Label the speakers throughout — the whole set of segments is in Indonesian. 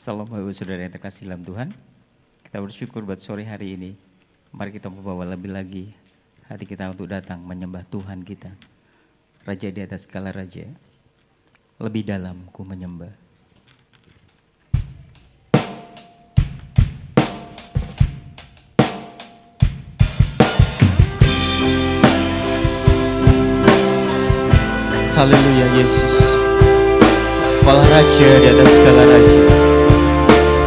Speaker 1: Salam Bapak Saudara yang terkasih dalam Tuhan. Kita bersyukur buat sore hari ini. Mari kita membawa lebih lagi hati kita untuk datang menyembah Tuhan kita, Raja di atas segala raja. Lebih dalam ku menyembah. Haleluya Yesus, Kepala Raja di atas segala raja,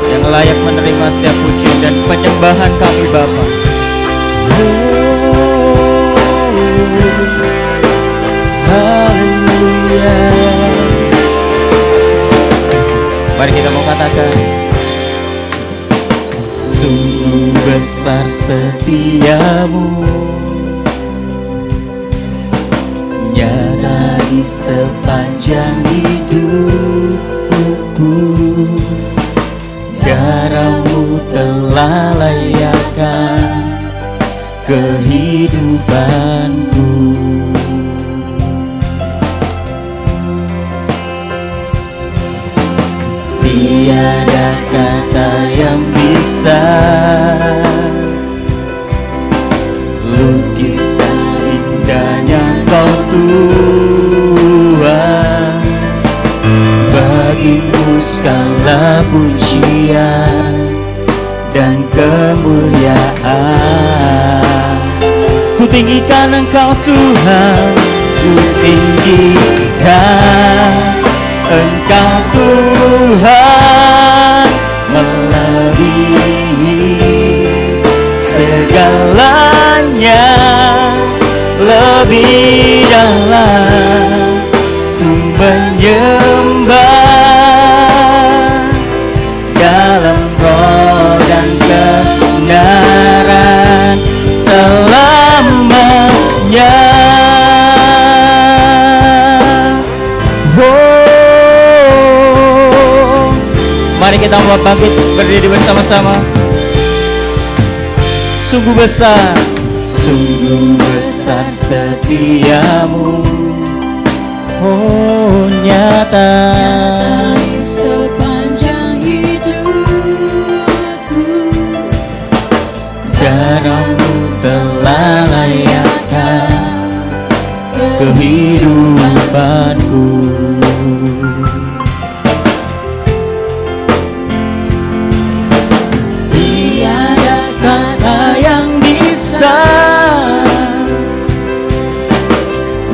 Speaker 1: yang layak menerima setiap pujian dan penyembahan kami Bapa. Haleluya. Mari kita mau katakan, sungguh besar setiamu, nyata di sepanjang hidupku. Darahmu telah layakkan kehidupanku. Tiada kata yang bisa lukiskan indahnya Kau Tuhan. Bagimu segala pujian dan kemuliaan. Ku tinggikan Engkau Tuhan, ku tinggikan Engkau Tuhan, melebihi segalanya. Lebih dalam ku menyembah, dalam roh dan kebenaran selamanya. Oh, mari kita mau bangkit berdiri bersama-sama. Sungguh besar, sungguh besar setiamu, oh nyata
Speaker 2: di sepanjang hidupku.
Speaker 1: Darahmu telah layakkan kehidupanku. Tiada kata yang bisa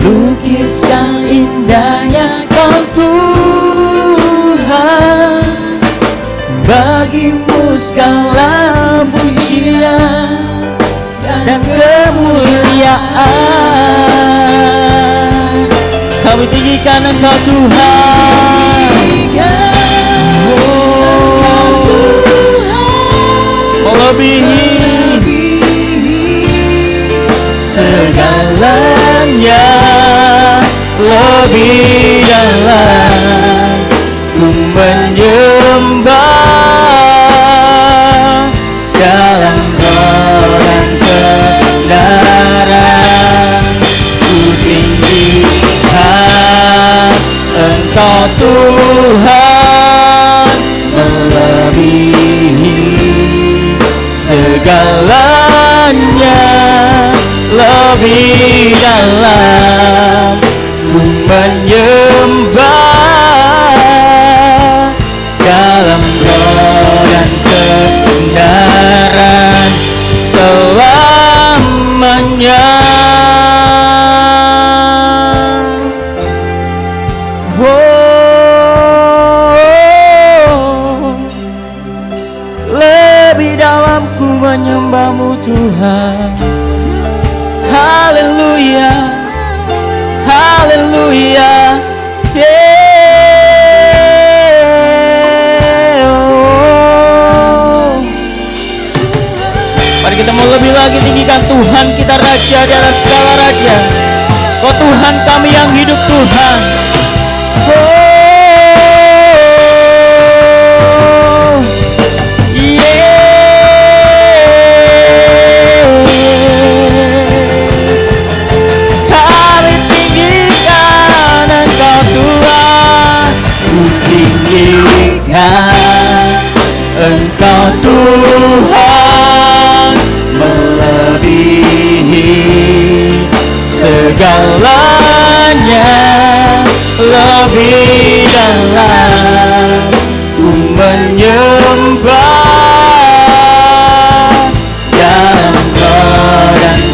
Speaker 1: lukiskan indahnya Kau Tuhan. Bagimu segala pujian dan kemuliaan. Kami tinggikan Engkau Tuhan, melebihi segalanya. Lebih dalam ku menyembah, dalam roh dan kebenaran. Ku tinggikan Engkau Tuhan, melebihi segalanya. Lebih dalam ku menyembah, dalam roh dan kebenaran selamanya. Oh, lebih dalam ku menyembah-Mu Tuhan. Haleluya, haleluya, yeah. Oh. Mari kita mau lebih lagi tinggikan Tuhan kita, Raja di atas segala raja. Kau Tuhan kami yang hidup Tuhan. Oh, yeah. Kami tinggikan Engkau Tuhan, ku tinggikan Engkau Tuhan melebihi segalanya, lebih dalam ku menyembah, dalam roh dan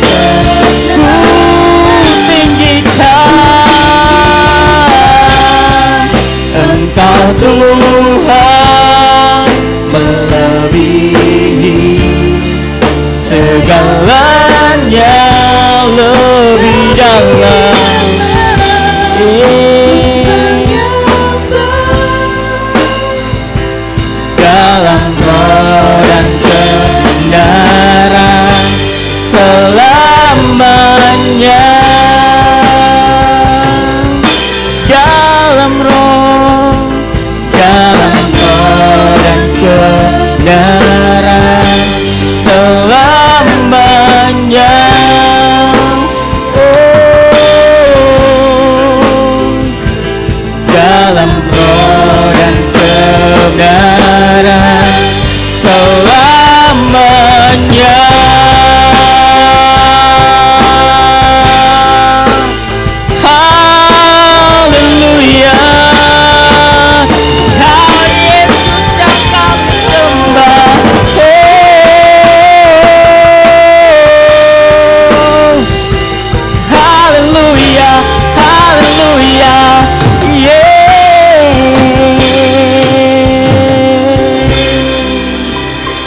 Speaker 1: ku tinggikan. Engkau Tuhan melebihi segalanya, lebih dalam. Dalam roh dan kebenaran selamanya. Dalam roh dan kebenaran selamanya. Dalam roh dan kebenaran selamanya. Haleluya, Yesus yang kami sembah. Haleluya, haleluya,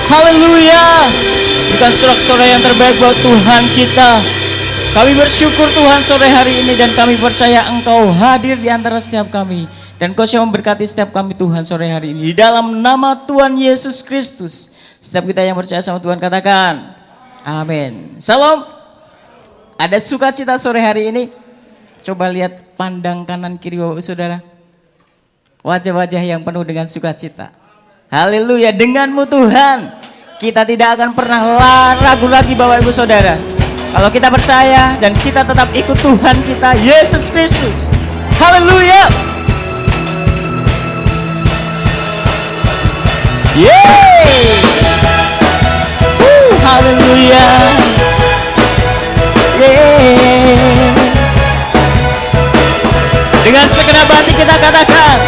Speaker 1: haleluya. Bukan sorak-sorai yang terbaik buat Tuhan kita. Kami bersyukur Tuhan sore hari ini, dan kami percaya Engkau hadir di antara setiap kami, dan Kau siap memberkati setiap kami Tuhan sore hari ini. Di dalam nama Tuhan Yesus Kristus, setiap kita yang percaya sama Tuhan katakan amin. Salam. Ada sukacita sore hari ini? Coba lihat, pandang kanan kiri Bapak Saudara. Wajah-wajah yang penuh dengan sukacita. Haleluya, denganmu Tuhan kita tidak akan pernah ragu lagi Bapak Ibu Saudara. Kalau kita percaya dan kita tetap ikut Tuhan kita Yesus Kristus. Haleluya. Yeay. Haleluya. Yeay. Dengan segenap hati kita katakan,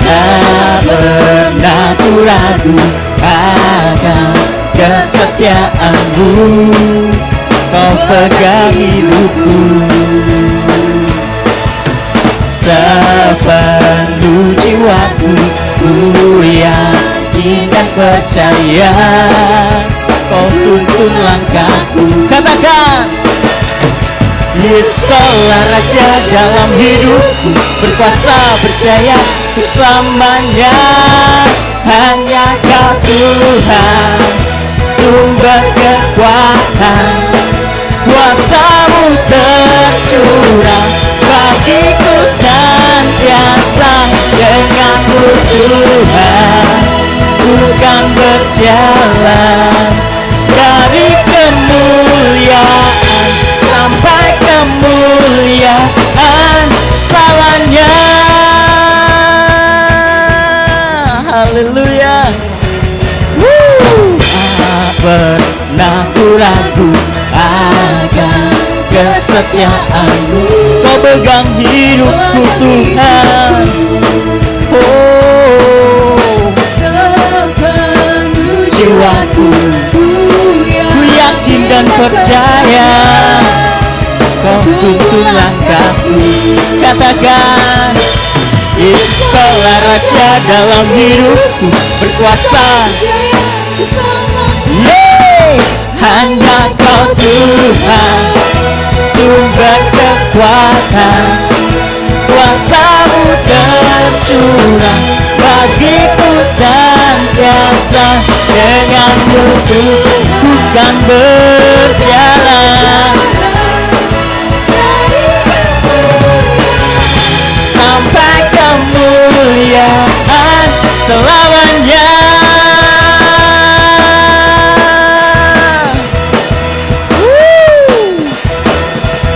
Speaker 1: tak pernah ku ragu akan kesetiaanmu, Kau pegang hidupku. Sepenuh jiwaku ku yakin dan percaya, Kau tuntun langkahku. Katakan, Yesus Kaulah Raja dalam hidupku, berkuasa berjaya selamanya. Hanya Kau Tuhan, sumber kekuatan, kuasa-Mu tercurah bagiku senantiasa. Denganmu Tuhan, bukan berjalan dari kemuliaan sampai kemuliaan selamanya. Haleluya. Tak pernah ku ragu akan kesetiaanmu, Kau pegang hidupku Tuhan. Sepenuh jiwaku ku yakin dan percaya, Kau tuntun langkahku. Katakan, Yesus Kaulah Raja dalam hidupku, berkuasa. Hanya Kau Tuhan, sumber kekuatan, kuasa-Mu tercurah bagiku senantiasa. Denganmu Tuhan, bukan berjalan sampai kemuliaan selamanya.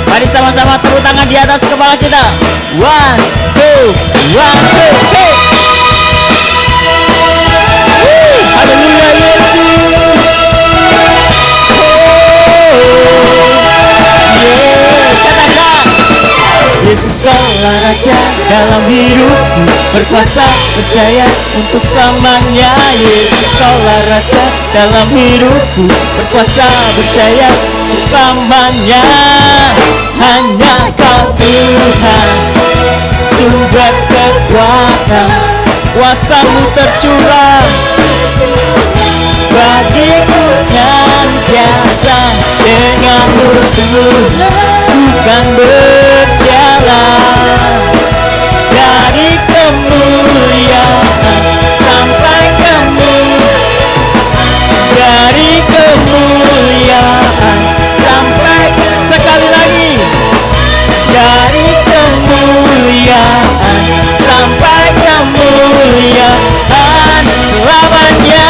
Speaker 1: Mari sama-sama tepuk tangan di atas kepala kita. 1, 2, 1, 2, hey. dalam hidupku, berkuasa percaya untuk selamanya. Yesus kaulah Raja dalam hidupku, berkuasa percaya untuk selamanya. Hanya Kau Tuhan, sumber kekuatan, kuasa-Mu tercurah bagiku senantiasa. Dengan nurmu bukan berjalan, dari kemuliaan sampai kemuliaan, dari kemuliaan sampai sekali lagi, dari kemuliaan sampai kemuliaan selamanya.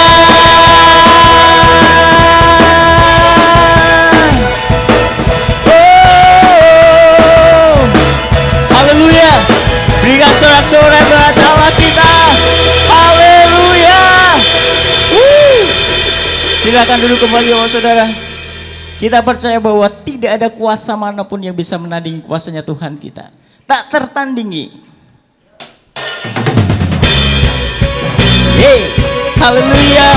Speaker 1: Berikan sorak-sorai buat Allah kita. Haleluya. Silakan duduk kembali Bapak Saudara. Kita percaya bahwa tidak ada kuasa manapun yang bisa menandingi kuasanya Tuhan kita. Tak tertandingi. Hey, haleluya.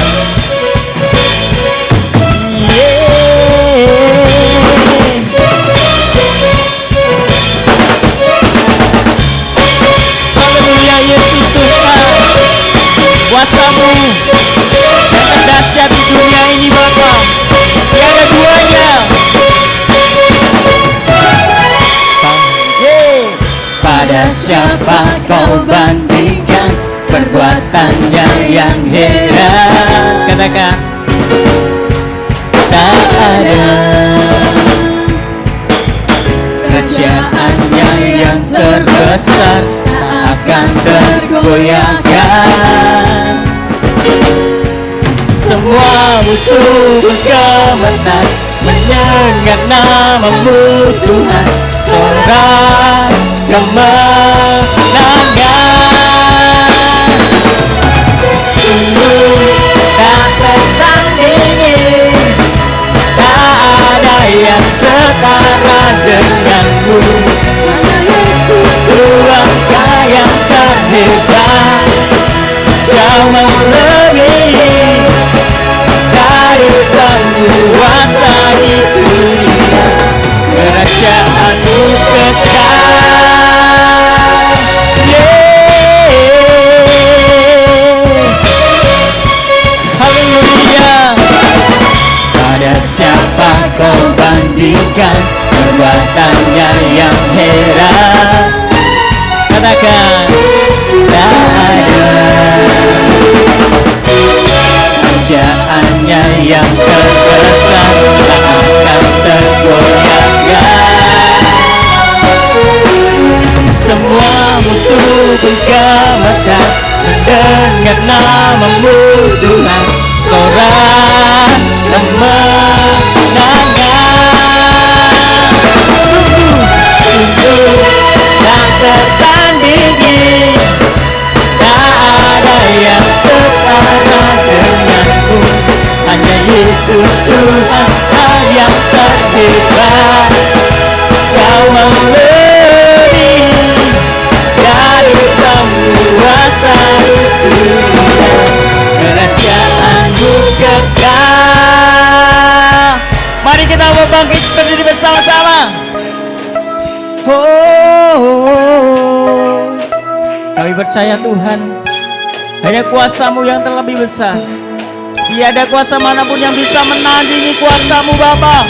Speaker 1: Haleluya, Yesus Tuhan, kuasa-Mu yang dahsyat di dunia ini Bapa, tiada duanya. Pada siapa Kau bandingkan perbuatannya yang heran? Katakan, tak ada. Kerajaannya yang terbesar tak akan tergoyahkan. Semua musuh bergemetar mendengar nama-Mu Tuhan. Sorak kemenangan, sungguh tak tersandingi, tak ada yang setara denganmu. Yesus Tuhan yang terhebat, Kau melebihi dari penguasa di dunia. Kerajaan-Mu kekal. Haleluya. Pada siapa Kau bandingkan perbuatannya yang heran? Katakan, tak ada. Kerajaannya yang terbesar tak akan tergoyahkan. Semua musuh bergemetar mendengar nama-Mu Tuhan. Sorak kemenangan, sungguh tak tertandingi, tak ada yang setara denganmu. Hanya Yesus Tuhan yang terhebat, Kau melebihi dari penguasa di dunia. Kerajaan-Mu kekal. Mari kita bangkit berdiri bersama-sama. Kami percaya Tuhan, hanya kuasa-Mu yang terlebih besar. Tiada kuasa manapun yang bisa menandingi kuasa-Mu Bapa.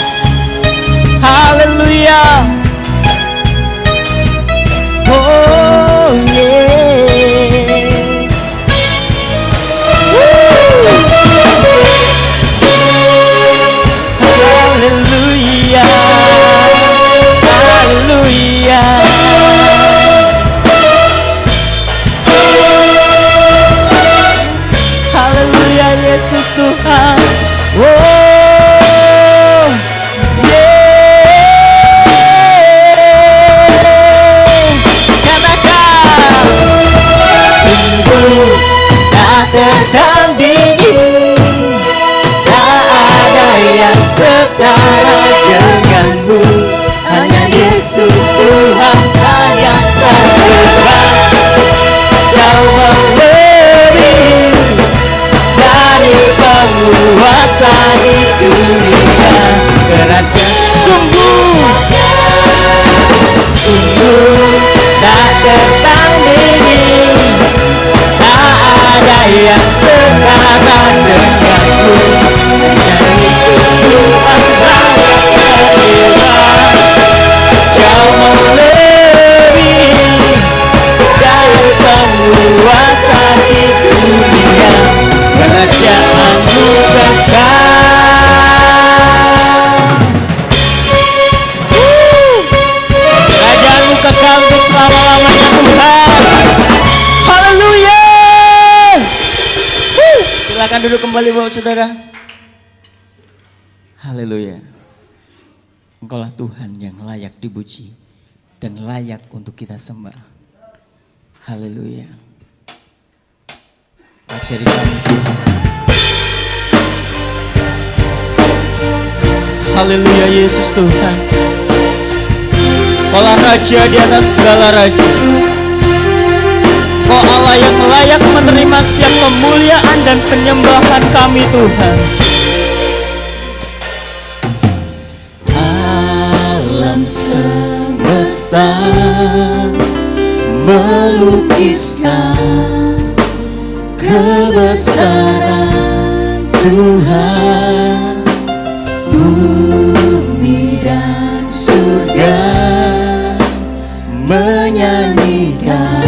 Speaker 1: Haleluya. Oh yeah. Haleluya. Haleluya. Haleluya Yesus Tuhan. Tak tertandingi, tak ada yang setara denganmu. Hanya Yesus Tuhan yang Kau memberi dari penguasa di dunia, kerajaan sungguh tak tertandingi, tak ada yang setara denganmu. Kau memberi dari penguasa di dunia, kerajaanmu kekal. Kerajaanmu kekal untuk selama-lamanya Tuhan. Haleluya. Silakan duduk kembali Bapak Saudara. Haleluya. Engkaulah Tuhan yang layak dipuji dan layak untuk kita sembah. Haleluya. Ajari kami Tuhan. Haleluya Yesus Tuhan. Kaulah Raja di atas segala raja. Kau Allah yang layak menerima setiap kemuliaan dan penyembahan kami Tuhan. Alam semesta melukiskan kebesaran Tuhan, bumi dan surga menyanyikan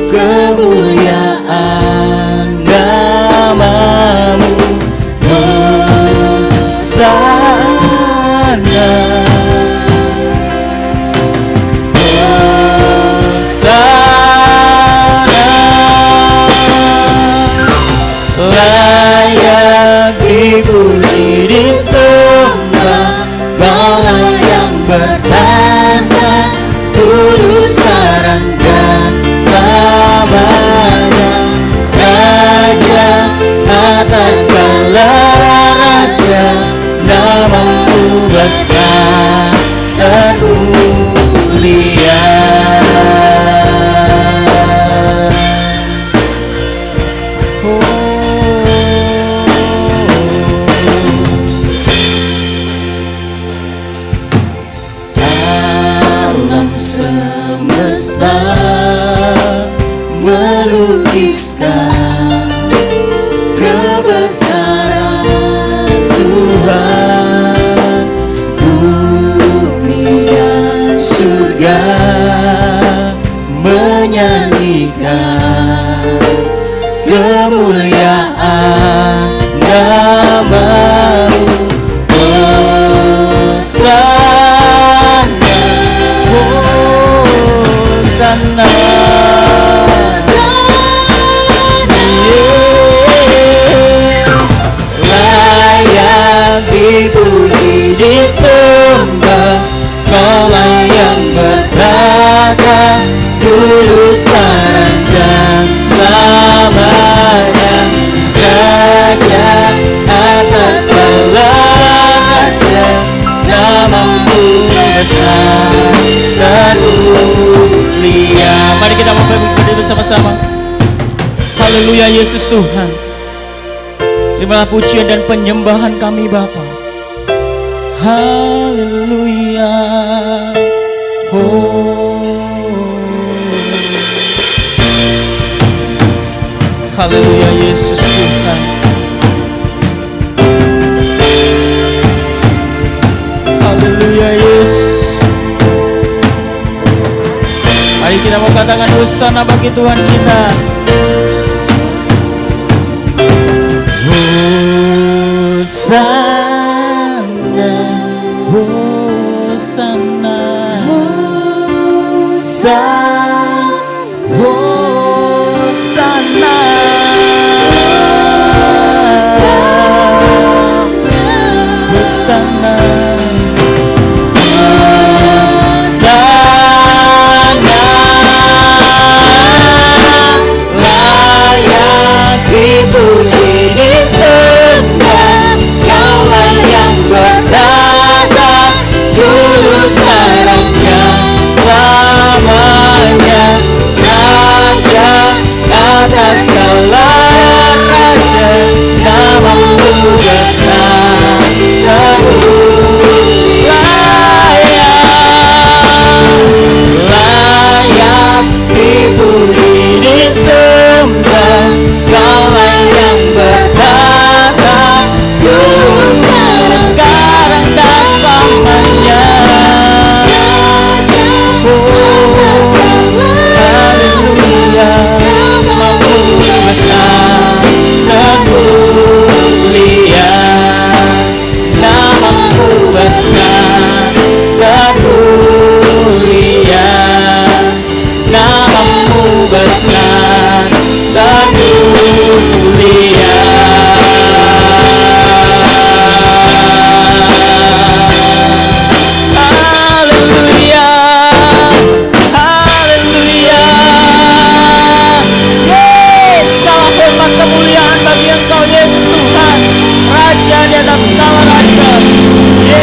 Speaker 1: kemuliaan namamu, Hosana, layak dipuji disembah, Kaulah yang bertata dulu sekarang dan selamanya, Raja atas segala raja, namamu besar dan mulia. Semesta melukiskan kebesaran Tuhan, bumi dan surga menyanyikan kemuliaan namamu, Hosana, layak dipuji disembah, Kaulah yang bertata dulu sekarang dan selamanya, Raja atas segala raja, namamu besar dan mulia. Mari kita berdiri bersama-sama. Haleluya Yesus Tuhan. Terimalah pujian dan penyembahan kami Bapa. Haleluya. Haleluya Yesus Tuhan. Haleluya Yesus. Mari kita mau katakan hosana bagi Tuhan kita. Hosana, Hosana, Hosana, Hosana, Layak dipuji disembah, Kaulah yang bertata dulu sekarang dan selamanya. Haleluya, Namamu besar dan mulia, Namamu besar dan mulia, Namamu besar dan mulia. Haleluya, haleluya. Yes, segala hormat kemuliaan bagi Engkau Yesus Tuhan, Raja di atas segala raja. Haleluya,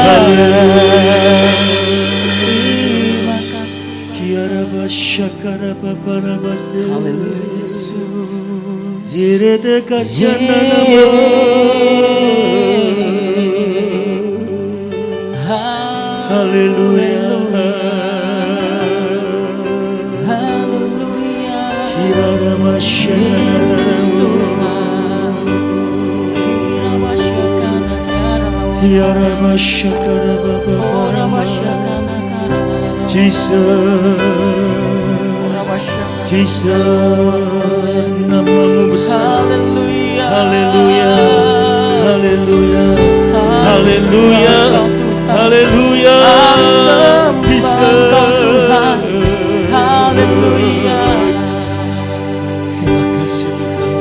Speaker 1: haleluya. Terima kasih.
Speaker 3: Kiara Bashakara Babara Base.
Speaker 1: Haleluya Yesus.
Speaker 3: Direte Kasyana Nama. Haleluya.
Speaker 1: Haleluya.
Speaker 3: Kiara Bashakara Kiara Bashakara Babara. Jesus, Jesus, namamu besar.
Speaker 1: Haleluya.
Speaker 3: Haleluya, haleluya, haleluya, haleluya. Jesus,
Speaker 1: Haleluya.
Speaker 3: terima kasih Tuhan.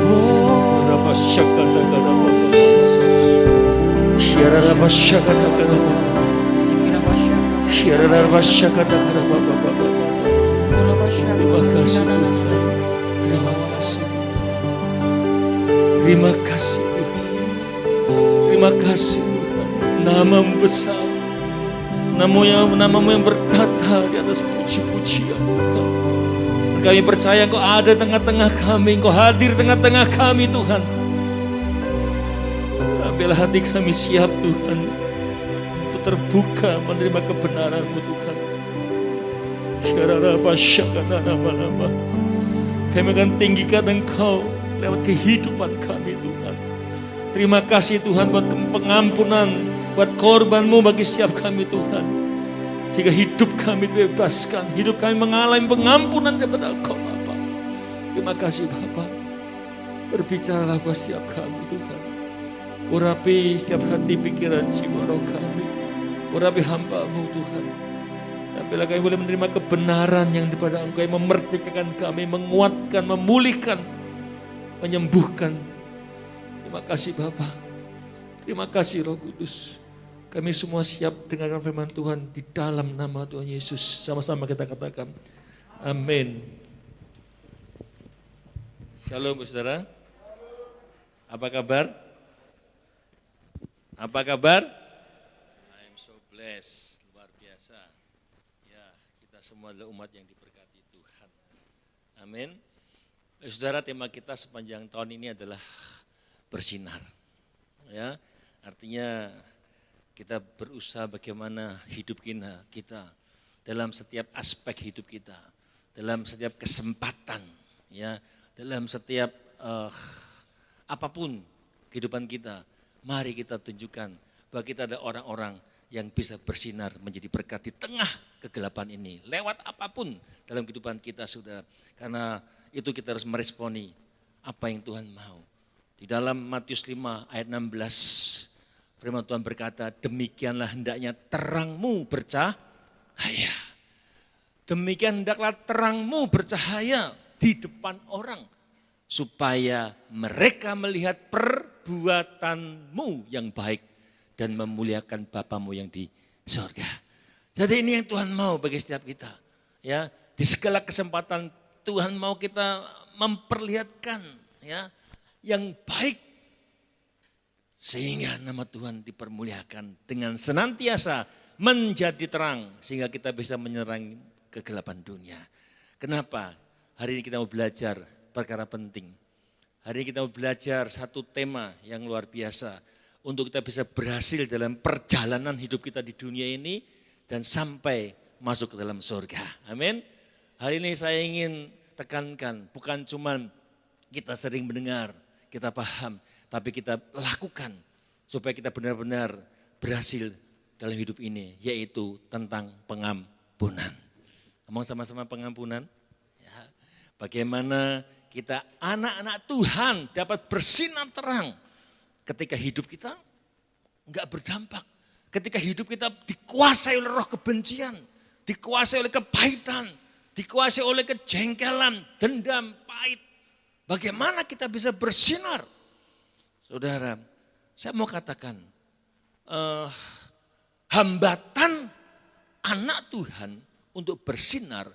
Speaker 3: Rapa syakata karama. Syara rapa syakata karama. Syara rapa syakata karama. Terima kasih Tuhan. Terima kasih. Terima kasih Tuhan. Terima kasih Tuhan. Namamu besar. Namamu yang bertata di atas puji-pujian Tuhan. Kami percaya Engkau ada tengah-tengah kami. Engkau hadir tengah-tengah kami Tuhan. Ambillah hati kami siap Tuhan. Untuk terbuka menerima kebenaran-Mu Tuhan. Nama-nama. Kami akan tinggikan Engkau lewat kehidupan kami Tuhan. Terima kasih Tuhan buat pengampunan, buat korban-Mu bagi setiap kami Tuhan. Sehingga hidup kami dibebaskan, hidup kami mengalami pengampunan daripada Engkau Bapa. Terima kasih Bapa. Berbicaralah buat setiap kami Tuhan. Urapi setiap hati, pikiran, jiwa, roh kami. Urapi hamba-Mu Tuhan. Dan bila kami boleh menerima kebenaran yang daripada Engkau yang memerdekakan kami, menguatkan, memulihkan, menyembuhkan. Terima kasih Bapa. Terima kasih Roh Kudus. Kami semua siap dengarkan firman Tuhan di dalam nama Tuhan Yesus. Sama-sama kita katakan, amin. Shalom saudara. Apa kabar? Apa kabar? I'm so blessed. Luar biasa. Ya, kita semua adalah umat yang diberkati Tuhan. Amin. Saudara, tema kita sepanjang tahun ini adalah bersinar. Ya, artinya kita berusaha bagaimana hidup kita dalam setiap aspek hidup kita, dalam setiap kesempatan, ya, dalam setiap apapun kehidupan kita. Mari kita tunjukkan bahwa kita ada orang-orang yang bisa bersinar menjadi berkat di tengah kegelapan ini. Lewat apapun dalam kehidupan kita sudah. Karena itu kita harus meresponi apa yang Tuhan mau. Di dalam Matius 5 ayat 16, firman Tuhan berkata, demikianlah hendaknya terangmu bercahaya. Demikian hendaklah terangmu bercahaya di depan orang. Supaya mereka melihat perbuatanmu yang baik dan memuliakan Bapamu yang di surga. Jadi ini yang Tuhan mau bagi setiap kita. Ya, di segala kesempatan Tuhan mau kita memperlihatkan ya yang baik sehingga nama Tuhan dipermuliakan dengan senantiasa menjadi terang sehingga kita bisa menyerang kegelapan dunia. Kenapa? Hari ini kita mau belajar perkara penting. Hari ini kita mau belajar satu tema yang luar biasa untuk kita bisa berhasil dalam perjalanan hidup kita di dunia ini dan sampai masuk ke dalam surga. Amin. Hari ini saya ingin tekankan, bukan cuman kita sering mendengar, kita paham, tapi kita lakukan supaya kita benar-benar berhasil dalam hidup ini, yaitu tentang pengampunan. Ngomong sama-sama pengampunan. Ya. Bagaimana kita anak-anak Tuhan dapat bersinar terang ketika hidup kita enggak berdampak. Ketika hidup kita dikuasai oleh roh kebencian, dikuasai oleh kepahitan, dikuasai oleh kejengkelan, dendam, pahit. Bagaimana kita bisa bersinar? Saudara, saya mau katakan, hambatan anak Tuhan untuk bersinar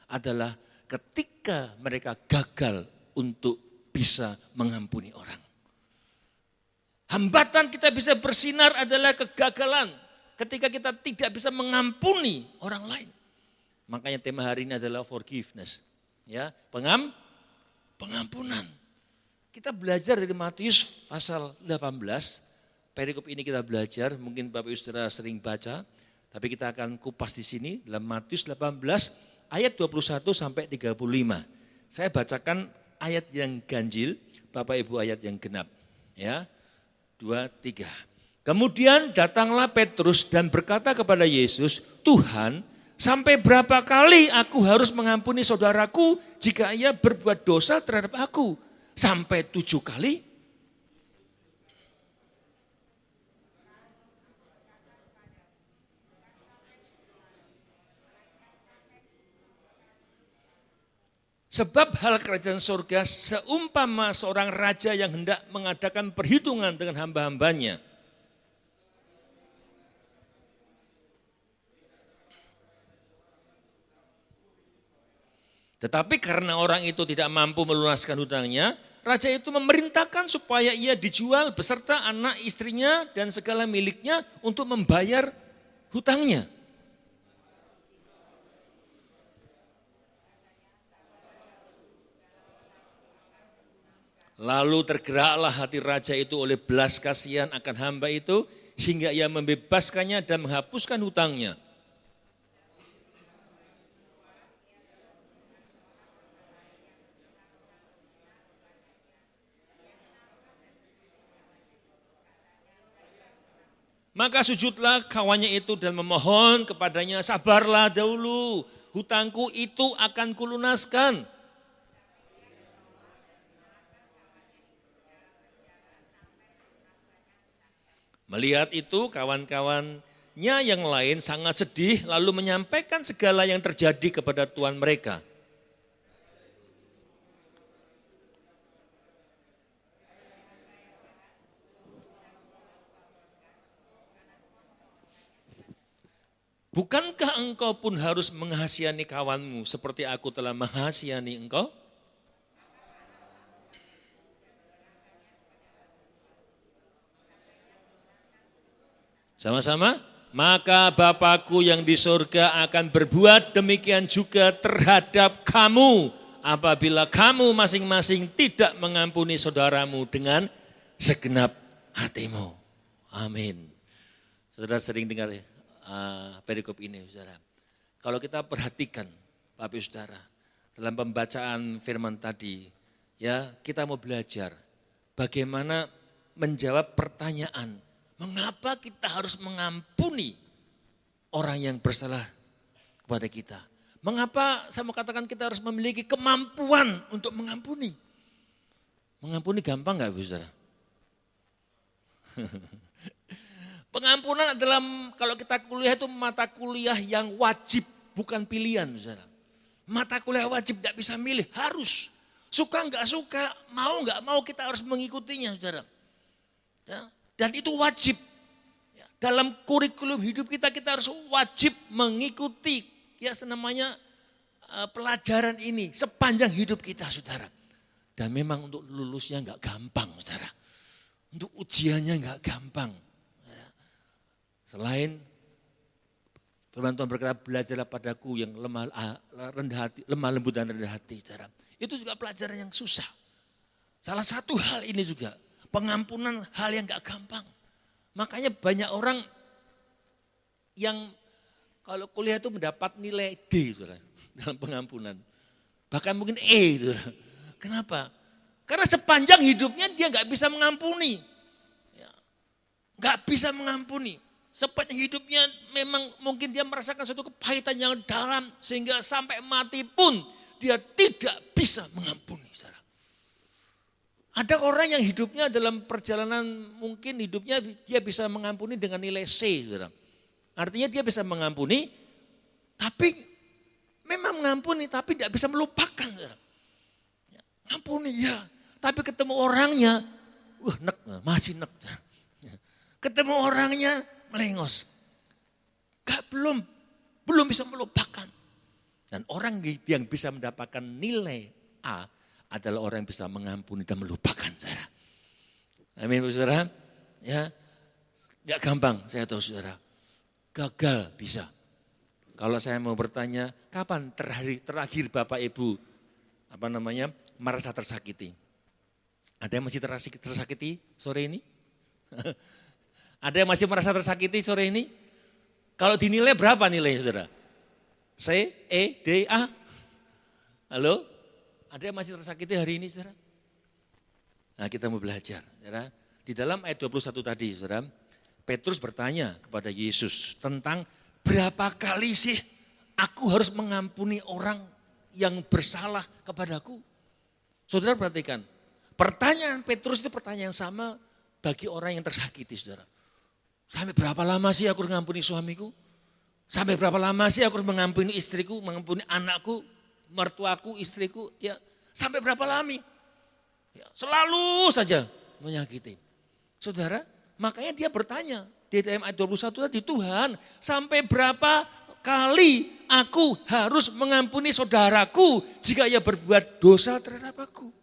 Speaker 3: adalah ketika mereka gagal untuk bisa mengampuni orang. Hambatan kita bisa bersinar adalah kegagalan ketika kita tidak bisa mengampuni orang lain. Makanya tema hari ini adalah forgiveness. Ya, pengampunan. Kita belajar dari Matius pasal 18. Perikop ini kita belajar, mungkin Bapak Ibu Saudara sering baca, tapi kita akan kupas di sini dalam Matius 18 ayat 21 sampai 35. Saya bacakan ayat yang ganjil, Bapak Ibu ayat yang genap. Ya, 2, 3. Kemudian datanglah Petrus dan berkata kepada Yesus, Tuhan, sampai berapa kali aku harus mengampuni saudaraku jika ia berbuat dosa terhadap aku? Sampai 7 kali? Sebab hal kerajaan surga seumpama seorang raja yang hendak mengadakan perhitungan dengan hamba-hambanya. Tetapi karena orang itu tidak mampu melunaskan hutangnya, raja itu memerintahkan supaya ia dijual beserta anak istrinya dan segala miliknya untuk membayar hutangnya. Lalu tergeraklah hati raja itu oleh belas kasihan akan hamba itu, sehingga ia membebaskannya dan menghapuskan hutangnya. Maka sujudlah kawannya itu dan memohon kepadanya, sabarlah dahulu, hutangku itu akan kulunaskan. Melihat itu kawan-kawannya yang lain sangat sedih lalu menyampaikan segala yang terjadi kepada tuan mereka. Bukankah engkau pun harus menghasihani kawanmu seperti aku telah menghasihani engkau? Sama-sama, maka Bapakku yang di surga akan berbuat demikian juga terhadap kamu apabila kamu masing-masing tidak mengampuni saudaramu dengan segenap hatimu. Amin. Saudara sering dengar perikop ini, saudara. Kalau kita perhatikan, Bapak Ibu Saudara, dalam pembacaan firman tadi, ya kita mau belajar bagaimana menjawab pertanyaan. Mengapa kita harus mengampuni orang yang bersalah kepada kita? Mengapa saya mau katakan kita harus memiliki kemampuan untuk mengampuni? Mengampuni gampang enggak, Bu Saudara? Pengampunan adalah kalau kita kuliah itu mata kuliah yang wajib, bukan pilihan, Saudara. Mata kuliah wajib, enggak bisa milih, harus. Suka enggak suka, mau enggak mau kita harus mengikutinya, Saudara. Ya. Dan itu wajib. Dalam kurikulum hidup kita harus wajib mengikuti ya namanya pelajaran ini sepanjang hidup kita, saudara. Dan memang untuk lulusnya enggak gampang, saudara. Untuk ujiannya enggak gampang. Selain Firman Tuhan berkata, belajarlah padaku yang lemah lembut dan rendah hati. Saudara. Itu juga pelajaran yang susah. Salah satu hal ini juga, pengampunan hal yang gak gampang. Makanya banyak orang yang kalau kuliah itu mendapat nilai D saudara, dalam pengampunan. Bahkan mungkin E. Saudara. Kenapa? Karena sepanjang hidupnya dia gak bisa mengampuni. Gak bisa mengampuni. Sepanjang hidupnya memang mungkin dia merasakan suatu kepahitan yang dalam. Sehingga sampai mati pun dia tidak bisa mengampuni. Saudara. Ada orang yang hidupnya dalam perjalanan mungkin hidupnya dia bisa mengampuni dengan nilai C. Saudara. Artinya dia bisa mengampuni tapi memang mengampuni tapi tidak bisa melupakan. Saudara. Ngampuni ya, tapi ketemu orangnya, masih nek. Ketemu orangnya melengos. Belum bisa melupakan. Dan orang yang bisa mendapatkan nilai A adalah orang yang bisa mengampuni dan melupakan, saudara. Amin, saudara. Ya, gak gampang, saya tahu saudara. Gagal bisa. Kalau saya mau bertanya, kapan terakhir Bapak Ibu merasa tersakiti? Ada yang masih tersakiti sore ini? Ada yang masih merasa tersakiti sore ini? Kalau dinilai berapa nilainya saudara? C, E, D, A? Halo? Ada yang masih tersakiti hari ini saudara? Nah kita mau belajar. Saudara. Di dalam ayat 21 tadi saudara, Petrus bertanya kepada Yesus tentang berapa kali sih aku harus mengampuni orang yang bersalah kepadaku? Saudara perhatikan, pertanyaan Petrus itu pertanyaan yang sama bagi orang yang tersakiti saudara. Sampai berapa lama sih aku harus mengampuni suamiku? Sampai berapa lama sih aku harus mengampuni istriku, mengampuni anakku, mertuaku, istriku? Ya, sampai berapa lama? Ya, selalu saja menyakiti. Saudara, makanya dia bertanya di ayat 21 tadi, Tuhan sampai berapa kali aku harus mengampuni saudaraku jika ia berbuat dosa terhadap aku?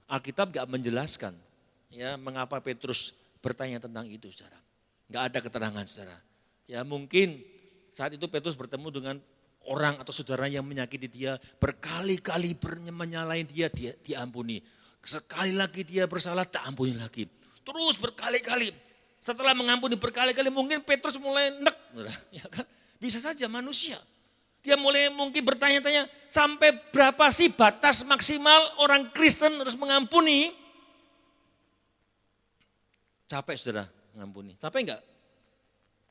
Speaker 3: Alkitab gak menjelaskan ya mengapa Petrus bertanya tentang itu saudara. Gak ada keterangan saudara. Ya mungkin saat itu Petrus bertemu dengan orang atau saudara yang menyakiti dia, berkali-kali menyalahin dia diampuni. Sekali lagi dia bersalah, tak ampuni lagi. Terus berkali-kali. Setelah mengampuni berkali-kali mungkin Petrus mulai nek. Ya kan? Bisa saja manusia. Dia mulai mungkin bertanya-tanya, sampai berapa sih batas maksimal orang Kristen harus mengampuni? Capek saudara mengampuni. Capek enggak?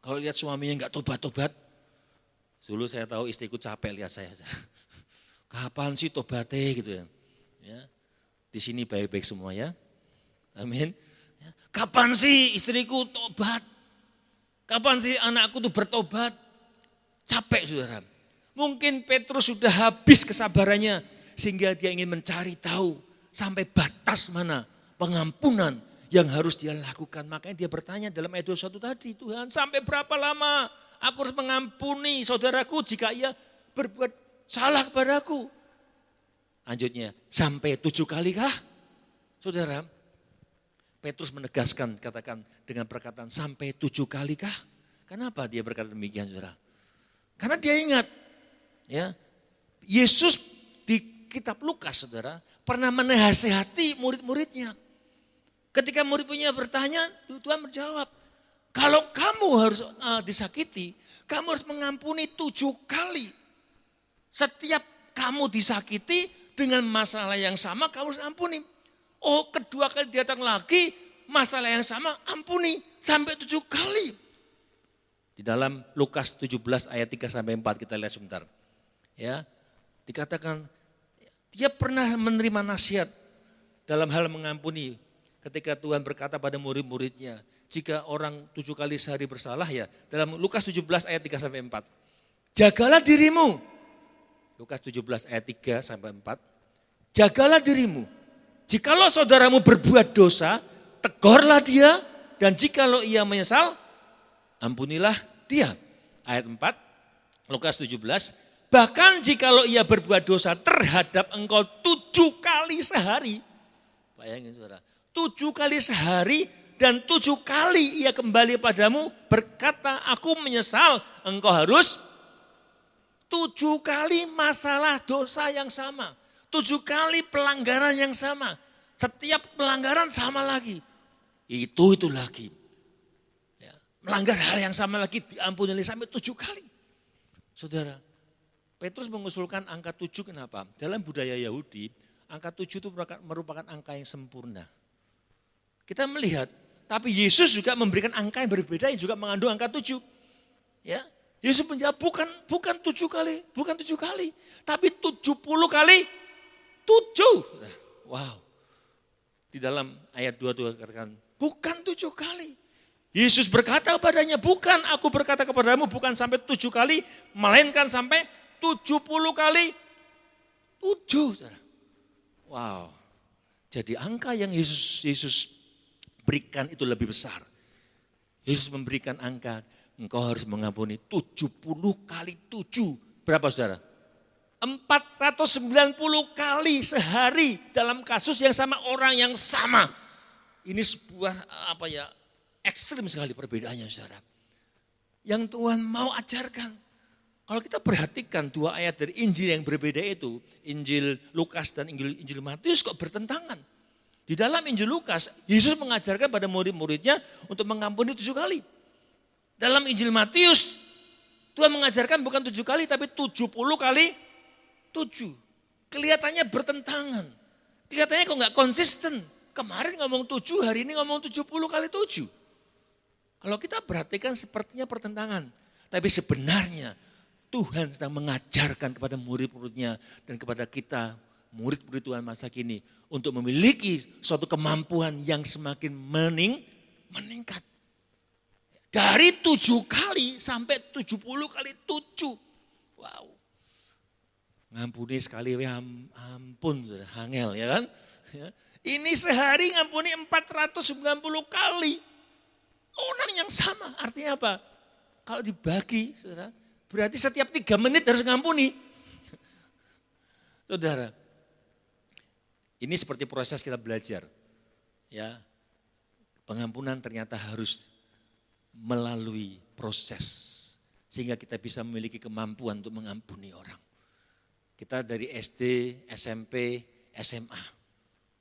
Speaker 3: Kalau lihat suaminya enggak tobat-tobat. Dulu saya tahu istriku capek lihat saya. Kapan sih tobatnya gitu ya. Ya. Di sini baik-baik semua ya. Amin. Ya. Kapan sih istriku tobat? Kapan sih anakku tuh bertobat? Capek saudara. Mungkin Petrus sudah habis kesabarannya. Sehingga dia ingin mencari tahu sampai batas mana pengampunan yang harus dia lakukan. Makanya dia bertanya dalam ayat 21 tadi. Tuhan sampai berapa lama aku harus mengampuni saudaraku jika ia berbuat salah kepadaku. Lanjutnya, sampai 7 kali kah? Saudara, Petrus menegaskan katakan dengan perkataan sampai 7 kali kah? Kenapa dia berkata demikian saudara? Karena dia ingat ya Yesus di kitab Lukas saudara pernah menasihati murid-muridnya. Ketika murid-muridnya bertanya, Tuhan menjawab, kalau kamu harus disakiti, kamu harus mengampuni 7 kali. Setiap kamu disakiti dengan masalah yang sama, kamu harus ampuni. Oh, kedua kali datang lagi, masalah yang sama, ampuni. Sampai 7 kali. Di dalam Lukas 17 ayat 3-4 kita lihat sebentar. Ya, dikatakan, dia pernah menerima nasihat dalam hal mengampuni. Ketika Tuhan berkata pada murid-muridnya, jika orang 7 kali sehari bersalah ya, dalam Lukas 17 ayat 3-4. Jagalah dirimu. Lukas 17 ayat 3-4. Jagalah dirimu. Jikalau saudaramu berbuat dosa, tegurlah dia. Dan jikalau ia menyesal, ampunilah dia. Ayat 4, Lukas 17. Bahkan jikalau ia berbuat dosa terhadap engkau 7 kali sehari. Bayangin saudara. 7 kali sehari dan 7 kali ia kembali padamu berkata, aku menyesal. Engkau harus 7 kali masalah dosa yang sama. 7 kali pelanggaran yang sama. Setiap pelanggaran sama lagi. Itu lagi. Ya, melanggar hal yang sama lagi diampuni sampai 7 kali. Saudara, Petrus mengusulkan angka 7 kenapa? Dalam budaya Yahudi, angka 7 itu merupakan angka yang sempurna. Kita melihat, tapi Yesus juga memberikan angka yang berbeda yang juga mengandung angka 7. Ya, Yesus menjawab bukan 7 kali, tapi 70 kali 7. Wow. Di dalam ayat 22 katakan, bukan 7 kali. Yesus berkata kepadanya, bukan aku berkata kepadamu bukan sampai 7 kali, melainkan sampai 70 kali 7. Wow. Jadi angka yang Yesus berikan itu lebih besar. Yesus memberikan angka, engkau harus mengampuni 70 kali 7. Berapa saudara? 490 kali sehari dalam kasus yang sama, orang yang sama. Ini sebuah ekstrim sekali perbedaannya saudara. Yang Tuhan mau ajarkan. Kalau kita perhatikan 2 ayat dari Injil yang berbeda itu, Injil Lukas dan Injil Matius kok bertentangan. Di dalam Injil Lukas, Yesus mengajarkan pada murid-muridnya untuk mengampuni 7 kali. Dalam Injil Matius, Tuhan mengajarkan bukan 7 kali tapi 70 kali 7. Kelihatannya bertentangan. Kelihatannya kok nggak konsisten. Kemarin ngomong 7, hari ini ngomong 70 kali 7. Kalau kita perhatikan sepertinya pertentangan. Tapi sebenarnya Tuhan sedang mengajarkan kepada murid-muridnya dan kepada kita, murid-murid Tuhan masa kini, untuk memiliki suatu kemampuan yang semakin meningkat. Dari 7 kali sampai 70 kali 7. Wow. Ngampuni sekali, ampun, hangel ya kan. Ya. Ini sehari ngampuni 490 kali. Orang yang sama, artinya apa? Kalau dibagi, saudara, berarti setiap 3 menit harus ngampuni. Saudara, ini seperti proses kita belajar. Ya, pengampunan ternyata harus melalui proses. Sehingga kita bisa memiliki kemampuan untuk mengampuni orang. Kita dari SD, SMP, SMA.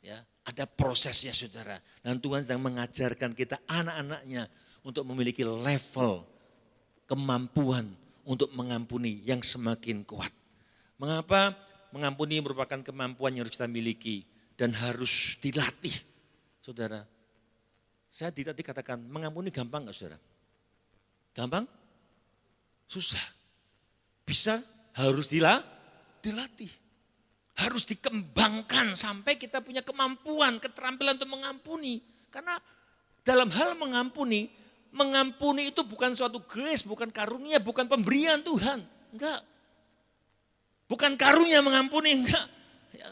Speaker 3: Ya, ada prosesnya saudara. Dan Tuhan sedang mengajarkan kita anak-anaknya untuk memiliki level kemampuan untuk mengampuni yang semakin kuat. Mengapa? Mengampuni merupakan kemampuan yang harus kita miliki dan harus dilatih. Saudara, saya tadi katakan mengampuni gampang enggak saudara? Gampang? Susah. Bisa, harus dilatih. Harus dikembangkan sampai kita punya kemampuan, keterampilan untuk mengampuni. Karena dalam hal mengampuni itu bukan suatu grace, bukan karunia, bukan pemberian Tuhan. Enggak. Bukan karunia mengampuni, enggak. Ya.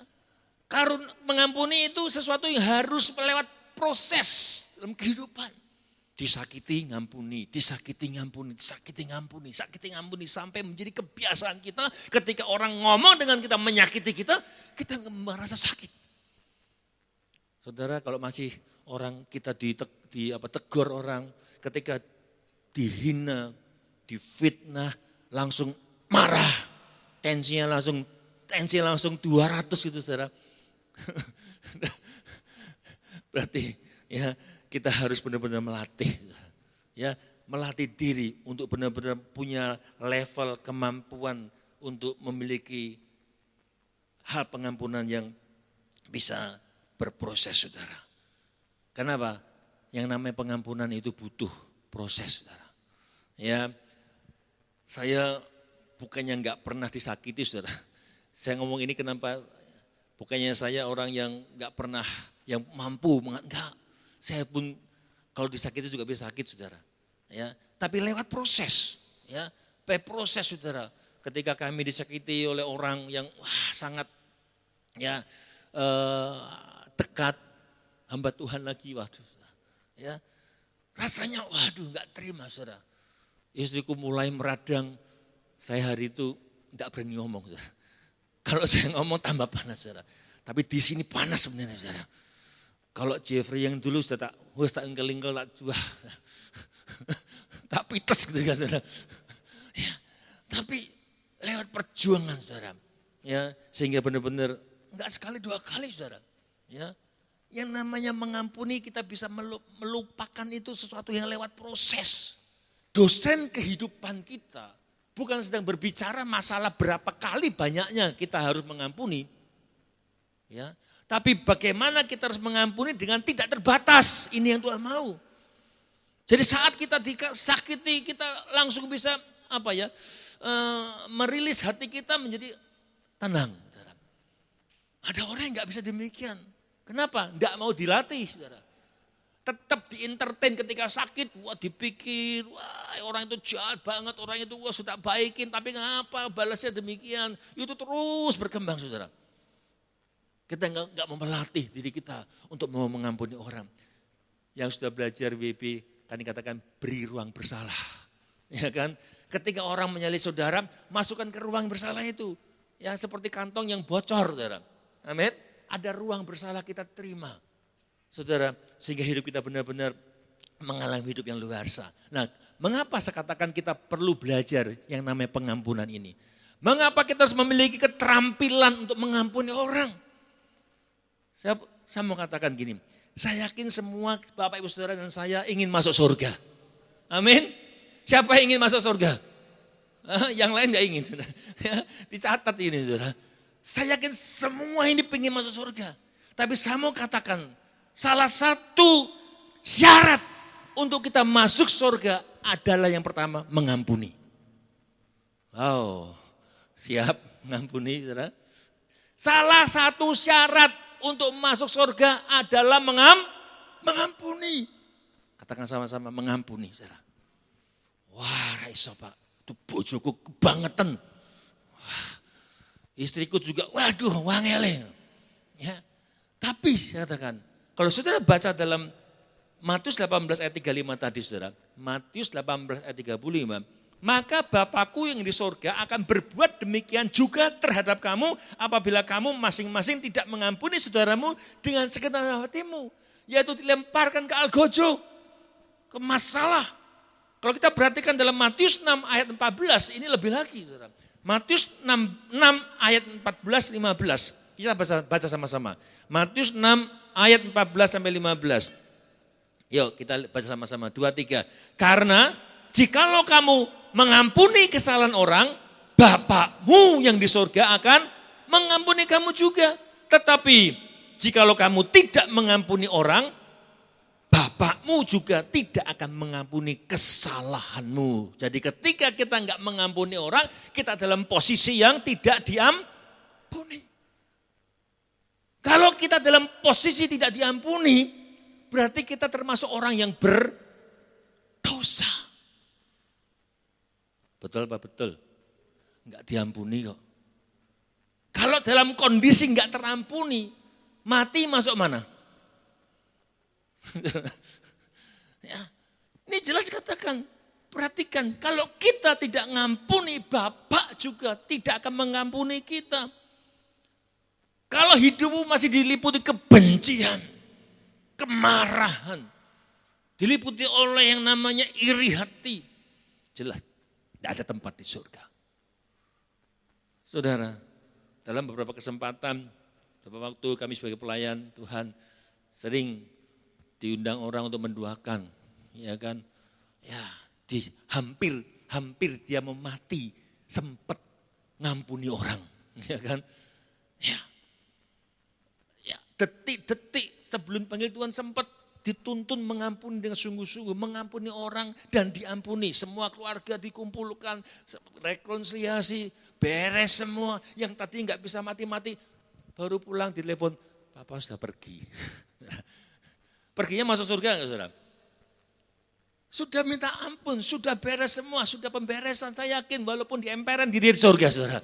Speaker 3: Mengampuni itu sesuatu yang harus melewat proses dalam kehidupan. Disakiti, ngampuni, disakiti, ngampuni, disakiti, ngampuni, sakiti, ngampuni. Sampai menjadi kebiasaan kita ketika orang ngomong dengan kita, menyakiti kita merasa sakit. Saudara, kalau masih orang kita tegur orang, ketika dihina, difitnah, langsung marah, tensi langsung 200 gitu saudara. Berarti ya kita harus benar-benar melatih. Ya, melatih diri untuk benar-benar punya level kemampuan untuk memiliki hal pengampunan yang bisa berproses saudara. Kenapa? Yang namanya pengampunan itu butuh proses saudara. Ya, saya bukannya enggak pernah disakiti saudara. Saya ngomong ini kenapa? Bukannya saya orang yang enggak pernah, yang mampu, enggak. Saya pun kalau disakiti juga bisa sakit saudara. Ya, tapi lewat proses. Ya, proses saudara. Ketika kami disakiti oleh orang yang sangat ya dekat, hamba Tuhan lagi, waduh. Ya, rasanya waduh enggak terima saudara. Istriku mulai meradang, saya hari itu enggak berani ngomong saudara. Kalau saya ngomong tambah panas saudara. Tapi di sini panas sebenarnya saudara. Kalau Jeffrey yang dulu sudah tak engkel-engkel, tak pites gitu kan saudara. Ya, tapi lewat perjuangan saudara. Ya, sehingga benar-benar enggak sekali dua kali saudara. Ya, yang namanya mengampuni kita bisa melupakan itu sesuatu yang lewat proses. Dosen kehidupan kita bukan sedang berbicara masalah berapa kali banyaknya kita harus mengampuni. Ya, tapi bagaimana kita harus mengampuni dengan tidak terbatas. Ini yang Tuhan mau. Jadi saat kita disakiti, kita langsung bisa merilis hati kita menjadi tenang. Saudara. Ada orang yang gak bisa demikian. Kenapa? Gak mau dilatih. Saudara. Tetap di-entertain ketika sakit. Wah dipikir, wah orang itu jahat banget, orang itu wah sudah baikin. Tapi kenapa balasnya demikian? Itu terus berkembang saudara. Kita nggak mau melatih diri kita untuk mau mengampuni orang. Yang sudah belajar WP, tadi katakan beri ruang bersalah. Ya kan? Ketika orang menyalih saudara, masukkan ke ruang bersalah itu. Ya seperti kantong yang bocor saudara. Amin. Ada ruang bersalah kita terima. Saudara, sehingga hidup kita benar-benar mengalami hidup yang luar biasa. Nah, mengapa saya katakan kita perlu belajar yang namanya pengampunan ini? Mengapa kita harus memiliki keterampilan untuk mengampuni orang? Saya mau katakan gini, saya yakin semua Bapak Ibu Saudara dan saya ingin masuk surga. Amin. Siapa yang ingin masuk surga? Yang lain gak ingin. Ya, dicatat ini saudara. Saya yakin semua ini ingin masuk surga. Tapi saya mau katakan, salah satu syarat untuk kita masuk surga adalah yang pertama mengampuni. Wow, siap mengampuni saudara. Salah satu syarat untuk masuk surga adalah mengampuni. Katakan sama-sama mengampuni. Saudara. Wah raiso Pak, itu bojoku kebangetan. Wah, istriku juga waduh wangele. Ya. Tapi saya katakan, kalau saudara baca dalam Matius 18 ayat 35 tadi saudara. Matius 18 ayat 35. Maka Bapakku yang di sorga akan berbuat demikian juga terhadap kamu apabila kamu masing-masing tidak mengampuni saudaramu dengan segenap hatimu. Yaitu dilemparkan ke algojo, ke masalah. Kalau kita perhatikan dalam Matius 6 ayat 14 ini lebih lagi. Saudara. Matius 6 ayat 14-15. Kita baca sama-sama. Matius 6 ayat 14 sampai 15. Yuk kita baca sama-sama. 2, 3. Karena jikalau kamu mengampuni kesalahan orang, Bapakmu yang di surga akan mengampuni kamu juga. Tetapi jikalau kamu tidak mengampuni orang, Bapakmu juga tidak akan mengampuni kesalahanmu. Jadi ketika kita enggak mengampuni orang, kita dalam posisi yang tidak diampuni. Kalau kita dalam posisi tidak diampuni, berarti kita termasuk orang yang berdosa. Betul Pak? Betul. Enggak diampuni kok. Kalau dalam kondisi enggak terampuni, mati masuk mana? Ya, ini jelas katakan, perhatikan. Kalau kita tidak mengampuni, Bapak juga tidak akan mengampuni kita. Kalau hidupmu masih diliputi kebencian, kemarahan, diliputi oleh yang namanya iri hati, jelas. Tidak ada tempat di surga. Saudara, dalam beberapa kesempatan, beberapa waktu kami sebagai pelayan Tuhan sering diundang orang untuk mendoakan, ya kan? Ya, hampir dia mau mati, sempat ngampuni orang, ya kan? Ya, detik-detik sebelum panggil Tuhan sempat dituntun mengampuni dengan sungguh-sungguh, mengampuni orang dan diampuni. Semua keluarga dikumpulkan, rekonsiliasi, beres semua. Yang tadi enggak bisa mati-mati, baru pulang ditelepon, Papa sudah pergi. Perginya masuk surga enggak saudara? Sudah minta ampun, sudah beres semua, sudah pemberesan. Saya yakin walaupun di emperan di surga saudara.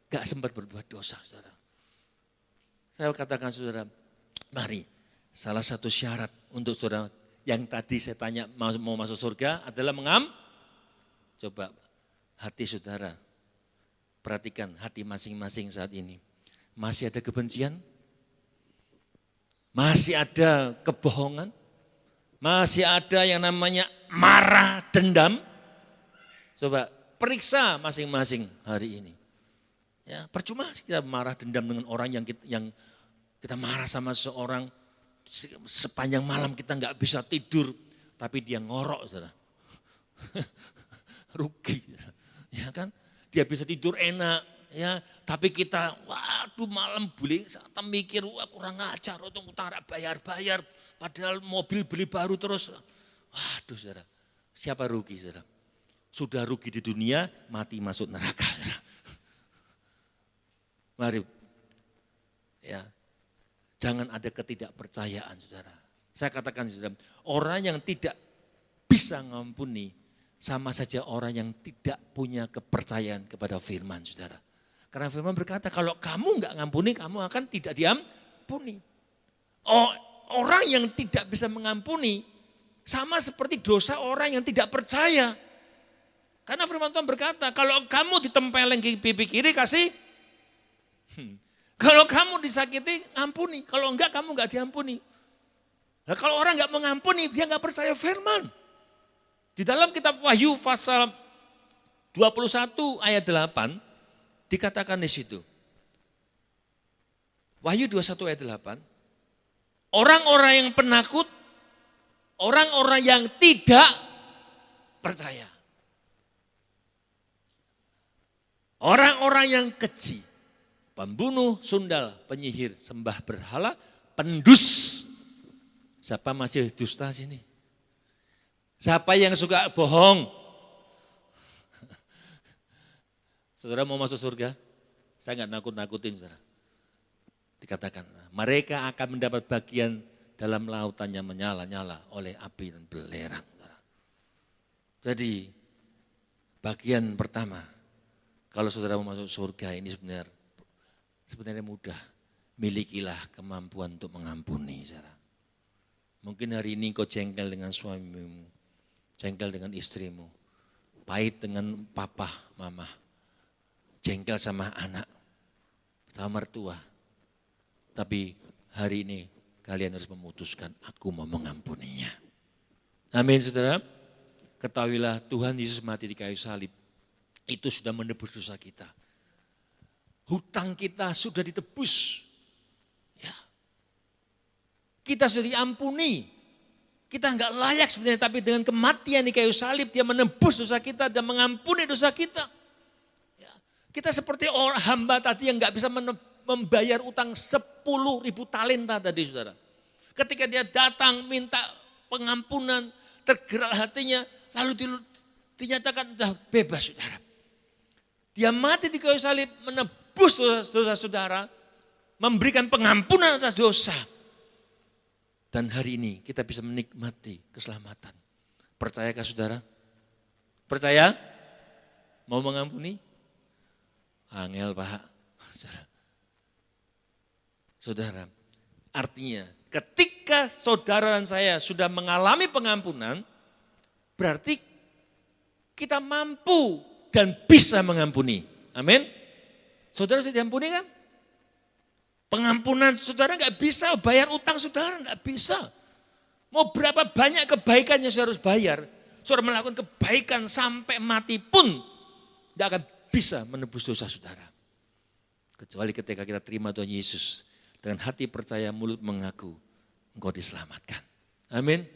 Speaker 3: Enggak sempat berbuat dosa saudara. Saya katakan saudara, mari. Salah satu syarat untuk saudara yang tadi saya tanya mau masuk surga adalah coba hati saudara, perhatikan hati masing-masing saat ini. Masih ada kebencian? Masih ada kebohongan, masih ada yang namanya marah, dendam. Coba periksa masing-masing hari ini. Ya, percuma kita marah dendam dengan orang yang kita marah sama seorang, sepanjang malam kita nggak bisa tidur, tapi dia ngorok, saudara. Rugi, ya kan? Dia bisa tidur enak, ya. Tapi kita, waduh malam beli, saat mikir, wah kurang ajar, untung utara bayar-bayar, padahal mobil beli baru terus. Waduh, saudara, siapa rugi, saudara? Sudah rugi di dunia, mati masuk neraka. Saudara. Mari, ya, jangan ada ketidakpercayaan, saudara. Saya katakan, saudara, orang yang tidak bisa mengampuni sama saja orang yang tidak punya kepercayaan kepada firman, saudara. Karena firman berkata, kalau kamu nggak ngampuni, kamu akan tidak diampuni. Orang yang tidak bisa mengampuni sama seperti dosa orang yang tidak percaya. Karena firman Tuhan berkata, kalau kamu ditempeleng ke pipi kiri, kasih. Kalau kamu disakiti, ampuni. Kalau enggak, kamu enggak diampuni. Nah, kalau orang enggak mengampuni, dia enggak percaya firman. Di dalam kitab Wahyu pasal 21 ayat 8, dikatakan di situ. Wahyu 21 ayat 8, orang-orang yang penakut, orang-orang yang tidak percaya. Orang-orang yang keji, pembunuh, sundal, penyihir, sembah berhala, pendus. Siapa masih dusta sini? Siapa yang suka bohong? Saudara mau masuk surga? Saya enggak nakut-nakutin, saudara. Dikatakan, mereka akan mendapat bagian dalam lautannya menyala-nyala oleh api dan belerang. Saudara. Jadi, bagian pertama, kalau saudara mau masuk surga ini sebenarnya mudah. Milikilah kemampuan untuk mengampuni, saudara. Mungkin hari ini kau jengkel dengan suamimu, jengkel dengan istrimu, pahit dengan papa, mama, jengkel sama anak, sama mertua. Tapi hari ini kalian harus memutuskan, aku mau mengampuninya. Amin, saudara. Ketahuilah Tuhan Yesus mati di kayu salib, itu sudah menebus dosa kita. Hutang kita sudah ditebus. Ya. Kita sudah diampuni. Kita enggak layak sebenarnya, tapi dengan kematian di kayu salib, dia menebus dosa kita dan mengampuni dosa kita. Ya. Kita seperti orang hamba tadi yang enggak bisa membayar utang 10.000 talenta tadi, saudara. Ketika dia datang minta pengampunan, tergerak hatinya, lalu dinyatakan sudah bebas, saudara. Dia mati di kayu salib, menebus dosa saudara, memberikan pengampunan atas dosa. Dan hari ini kita bisa menikmati keselamatan. Percayakah saudara? Percaya? Mau mengampuni? Angel, Pak. Saudara, artinya ketika saudara dan saya sudah mengalami pengampunan, berarti kita mampu dan bisa mengampuni. Amin. Saudara sudah diampuni kan? Pengampunan saudara nggak bisa bayar utang saudara, nggak bisa. Mau berapa banyak kebaikan yang saudara harus bayar, saudara melakukan kebaikan sampai mati pun nggak akan bisa menebus dosa saudara. Kecuali ketika kita terima Tuhan Yesus dengan hati percaya, mulut mengaku, engkau diselamatkan. Amin.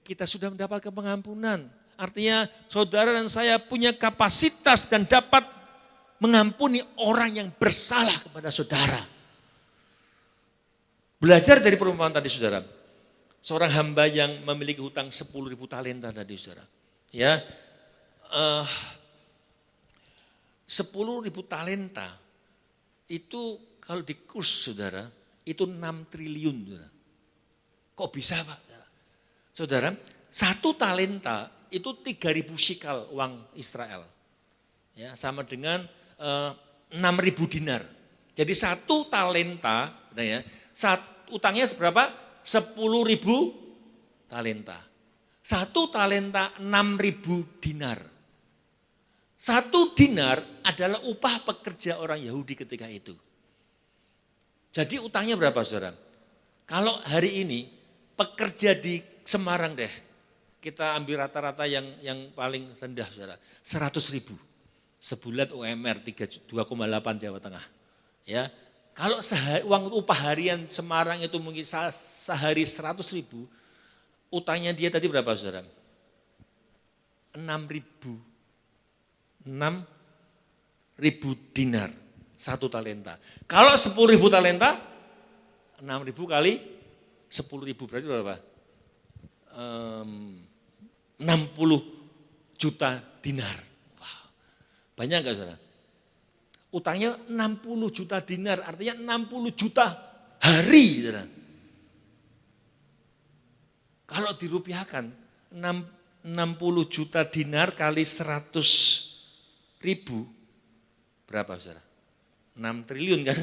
Speaker 3: Kita sudah mendapatkan pengampunan. Artinya saudara dan saya punya kapasitas dan dapat mengampuni orang yang bersalah kepada saudara. Belajar dari perumpamaan tadi, saudara. Seorang hamba yang memiliki hutang 10.000 talenta tadi, saudara. Ya, 10.000 talenta itu kalau di kurs, saudara, itu 6 triliun. Saudara. Kok bisa, Pak? Saudara, 1 talenta itu 3.000 shikal uang Israel. Ya, sama dengan 6.000 dinar. Jadi 1 talenta, ya, utangnya berapa? 10.000 talenta. 1 talenta 6.000 dinar. 1 dinar adalah upah pekerja orang Yahudi ketika itu. Jadi utangnya berapa, saudara? Kalau hari ini pekerja di Semarang deh, kita ambil rata-rata yang paling rendah saudara, 100.000 sebulan UMR 2,8 Jawa Tengah. Ya, kalau uang upah harian Semarang itu mungkin sehari 100.000, utangnya dia tadi berapa saudara? 6.000 dinar, 1 talenta. Kalau 10.000 talenta, 6.000 kali 10.000 berarti berapa? 60 juta dinar. Wow. Banyak enggak saudara? Utangnya 60 juta dinar, artinya 60 juta hari. Saudara. Kalau dirupiahkan, 60 juta dinar kali 100.000, berapa saudara? 6 triliun kan?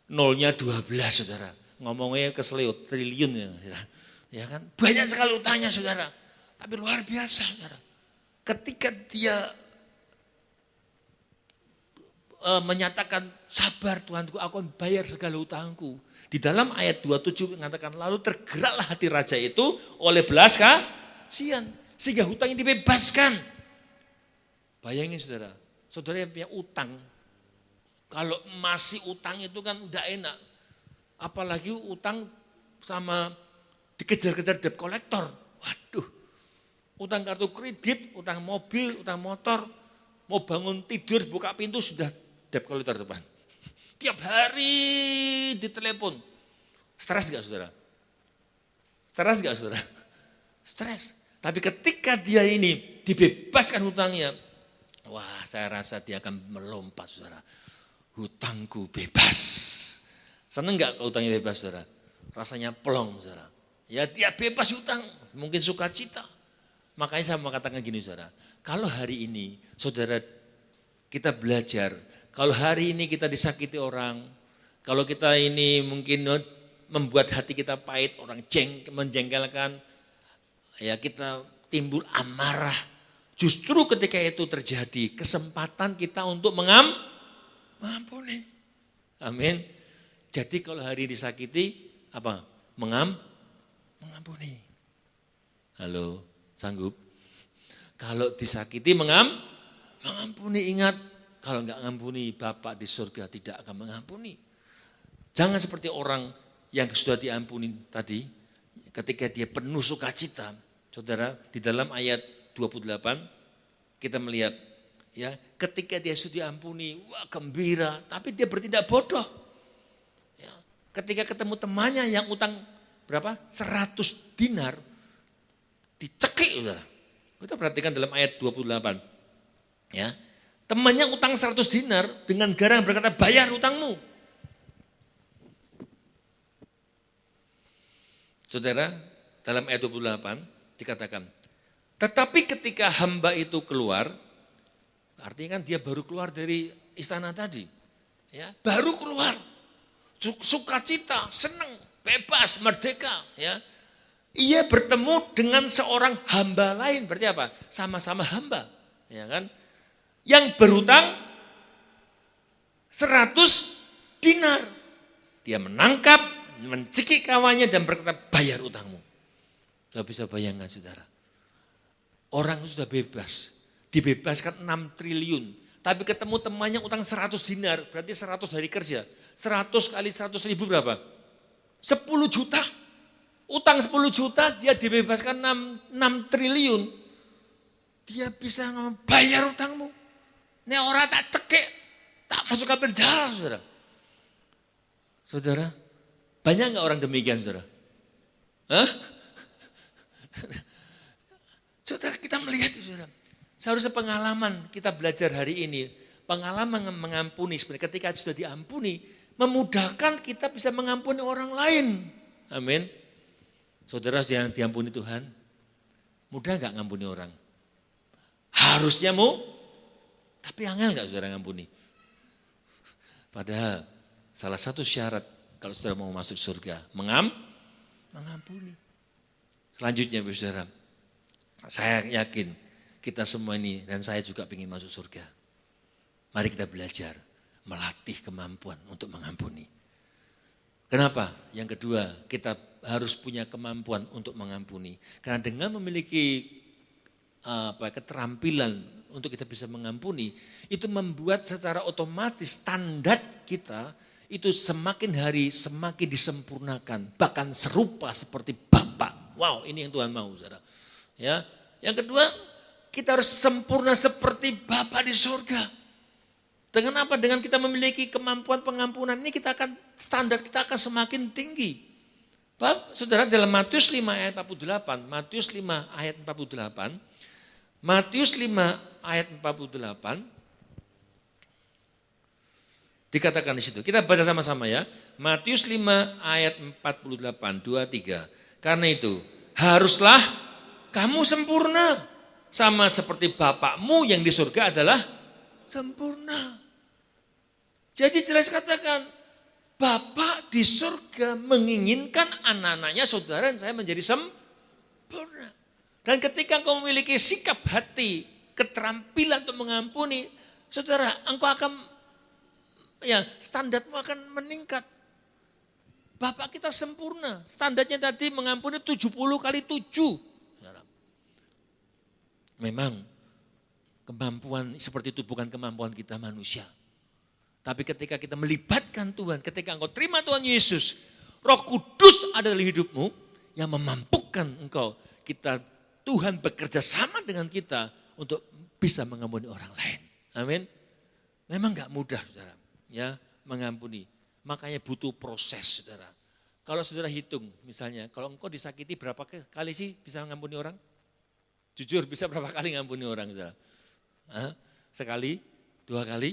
Speaker 3: Nolnya 12 saudara. Ngomongnya keselio, triliun ya saudara. Ya kan? Banyak sekali utangnya saudara. Tapi luar biasa saudara. Ketika dia menyatakan sabar Tuhanku, aku akan bayar segala utangku. Di dalam ayat 27 mengatakan lalu tergeraklah hati raja itu oleh belas kasihan sehingga hutangnya dibebaskan. Bayangin saudara, saudara yang punya utang, kalau masih utang itu kan udah enak. Apalagi utang sama dikejar-kejar debt collector. Waduh, utang kartu kredit, utang mobil, utang motor, mau bangun tidur buka pintu sudah debt collector depan. Tiap hari ditelepon. Stres gak saudara? Stres gak saudara? Stres. Tapi ketika dia ini dibebaskan hutangnya, wah saya rasa dia akan melompat saudara. Hutangku bebas. Seneng gak kalau hutangnya bebas saudara? Rasanya plong saudara. Ya dia bebas hutang, mungkin sukacita. Makanya saya mau katakan gini saudara. Kalau hari ini saudara kita belajar, kalau hari ini kita disakiti orang, kalau kita ini mungkin membuat hati kita pahit, orang menjengkelkan, ya kita timbul amarah. Justru ketika itu terjadi, kesempatan kita untuk mengampuni. Amin. Jadi kalau hari disakiti, apa? Mengampuni. Halo, sanggup? Kalau disakiti mengampuni, ingat. Kalau enggak mengampuni, Bapak di surga tidak akan mengampuni. Jangan seperti orang yang sudah diampuni tadi, ketika dia penuh sukacita. Saudara, di dalam ayat 28, kita melihat, ya, ketika dia sudah diampuni, wah gembira, tapi dia bertindak bodoh. Ya, ketika ketemu temannya yang utang berapa? 100 dinar, dicekik, saudara. Kita perhatikan dalam ayat 28. Ya, temannya utang 100 dinar dengan garang berkata, bayar utangmu. Saudara, dalam ayat 28 dikatakan, tetapi ketika hamba itu keluar, artinya kan dia baru keluar dari istana tadi. Ya, baru keluar, sukacita, senang, bebas, merdeka. Ya. Ia bertemu dengan seorang hamba lain, berarti apa? Sama-sama hamba. Ya kan? Yang berhutang 100 dinar. Dia menangkap, mencekik kawannya dan berkata, bayar utangmu. Tidak bisa bayangkan saudara. Orang sudah bebas, dibebaskan 6 triliun. Tapi ketemu temannya utang 100 dinar, berarti 100 hari kerja. 100 kali 100.000 berapa? 10 juta. Utang 10 juta, dia dibebaskan 6 triliun. Dia bisa bayar utangmu. Ini orang tak cekik, tak masuk ke penjara, saudara. Saudara, banyak enggak orang demikian, saudara? Hah? Saudara, kita melihat itu, saudara. Seharusnya pengalaman kita belajar hari ini, pengalaman mengampuni, sebenarnya ketika sudah diampuni, memudahkan kita bisa mengampuni orang lain. Amin. Saudara yang diampuni Tuhan, mudah enggak ngampuni orang? Harusnya tapi angel enggak saudara ngampuni? Padahal salah satu syarat kalau saudara mau masuk surga, mengampuni. Selanjutnya saudara, saya yakin kita semua ini dan saya juga ingin masuk surga. Mari kita belajar melatih kemampuan untuk mengampuni. Kenapa? Yang kedua, kita harus punya kemampuan untuk mengampuni. Karena dengan memiliki keterampilan untuk kita bisa mengampuni, itu membuat secara otomatis standar kita itu semakin hari semakin disempurnakan, bahkan serupa seperti Bapa. Wow, ini yang Tuhan mau, saudara. Ya, yang kedua, kita harus sempurna seperti Bapa di surga. Dengan apa? Dengan kita memiliki kemampuan pengampunan ini standar kita akan semakin tinggi. Pak, saudara, dalam Matius 5 ayat 48, Matius 5 ayat 48, Matius 5 ayat 48, dikatakan di situ. Kita baca sama-sama ya. Matius 5 ayat 48, 2, 3. Karena itu, haruslah kamu sempurna. Sama seperti Bapakmu yang di surga adalah sempurna. Jadi jelas katakan, Bapak di surga menginginkan anak-anaknya, saudara dan saya menjadi sempurna. Dan ketika engkau memiliki sikap hati, keterampilan untuk mengampuni, saudara, engkau akan, standarmu akan meningkat. Bapak kita sempurna, standarnya tadi mengampuni 70 kali 7. Memang kemampuan seperti itu bukan kemampuan kita manusia. Tapi ketika kita melibatkan Tuhan, ketika engkau terima Tuhan Yesus, Roh Kudus ada dalam hidupmu yang memampukan engkau. Tuhan bekerja sama dengan kita untuk bisa mengampuni orang lain. Amin. Memang gak mudah, saudara, ya, mengampuni. Makanya butuh proses, saudara. Kalau saudara hitung, misalnya, kalau engkau disakiti berapa kali sih bisa mengampuni orang? Jujur, bisa berapa kali ngampuni orang, saudara? Sekali, 2 kali?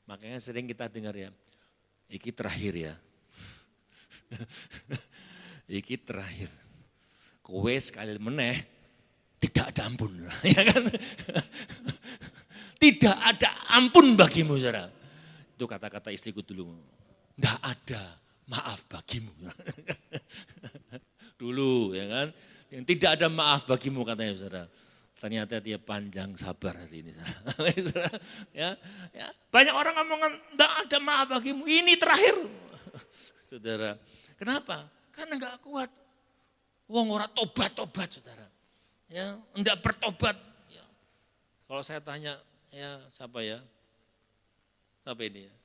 Speaker 3: Makanya sering kita dengar ya, iki terakhir ya. Iki terakhir. Kowe sekali meneh, tidak ada ampun. Ya kan? Tidak ada ampun bagimu, saudara. Itu kata-kata istriku dulu. Tidak ada maaf bagimu. Dulu, ya kan? Yang tidak ada maaf bagimu katanya, saudara. Ternyata dia panjang sabar hari ini. Ya, banyak orang ngomongkan, enggak ada maaf bagimu, ini terakhir. Saudara, kenapa? Karena enggak kuat. Wong ora tobat-tobat, saudara. Ya, enggak bertobat. Ya. Kalau saya tanya, ya siapa ya? Siapa ini ya?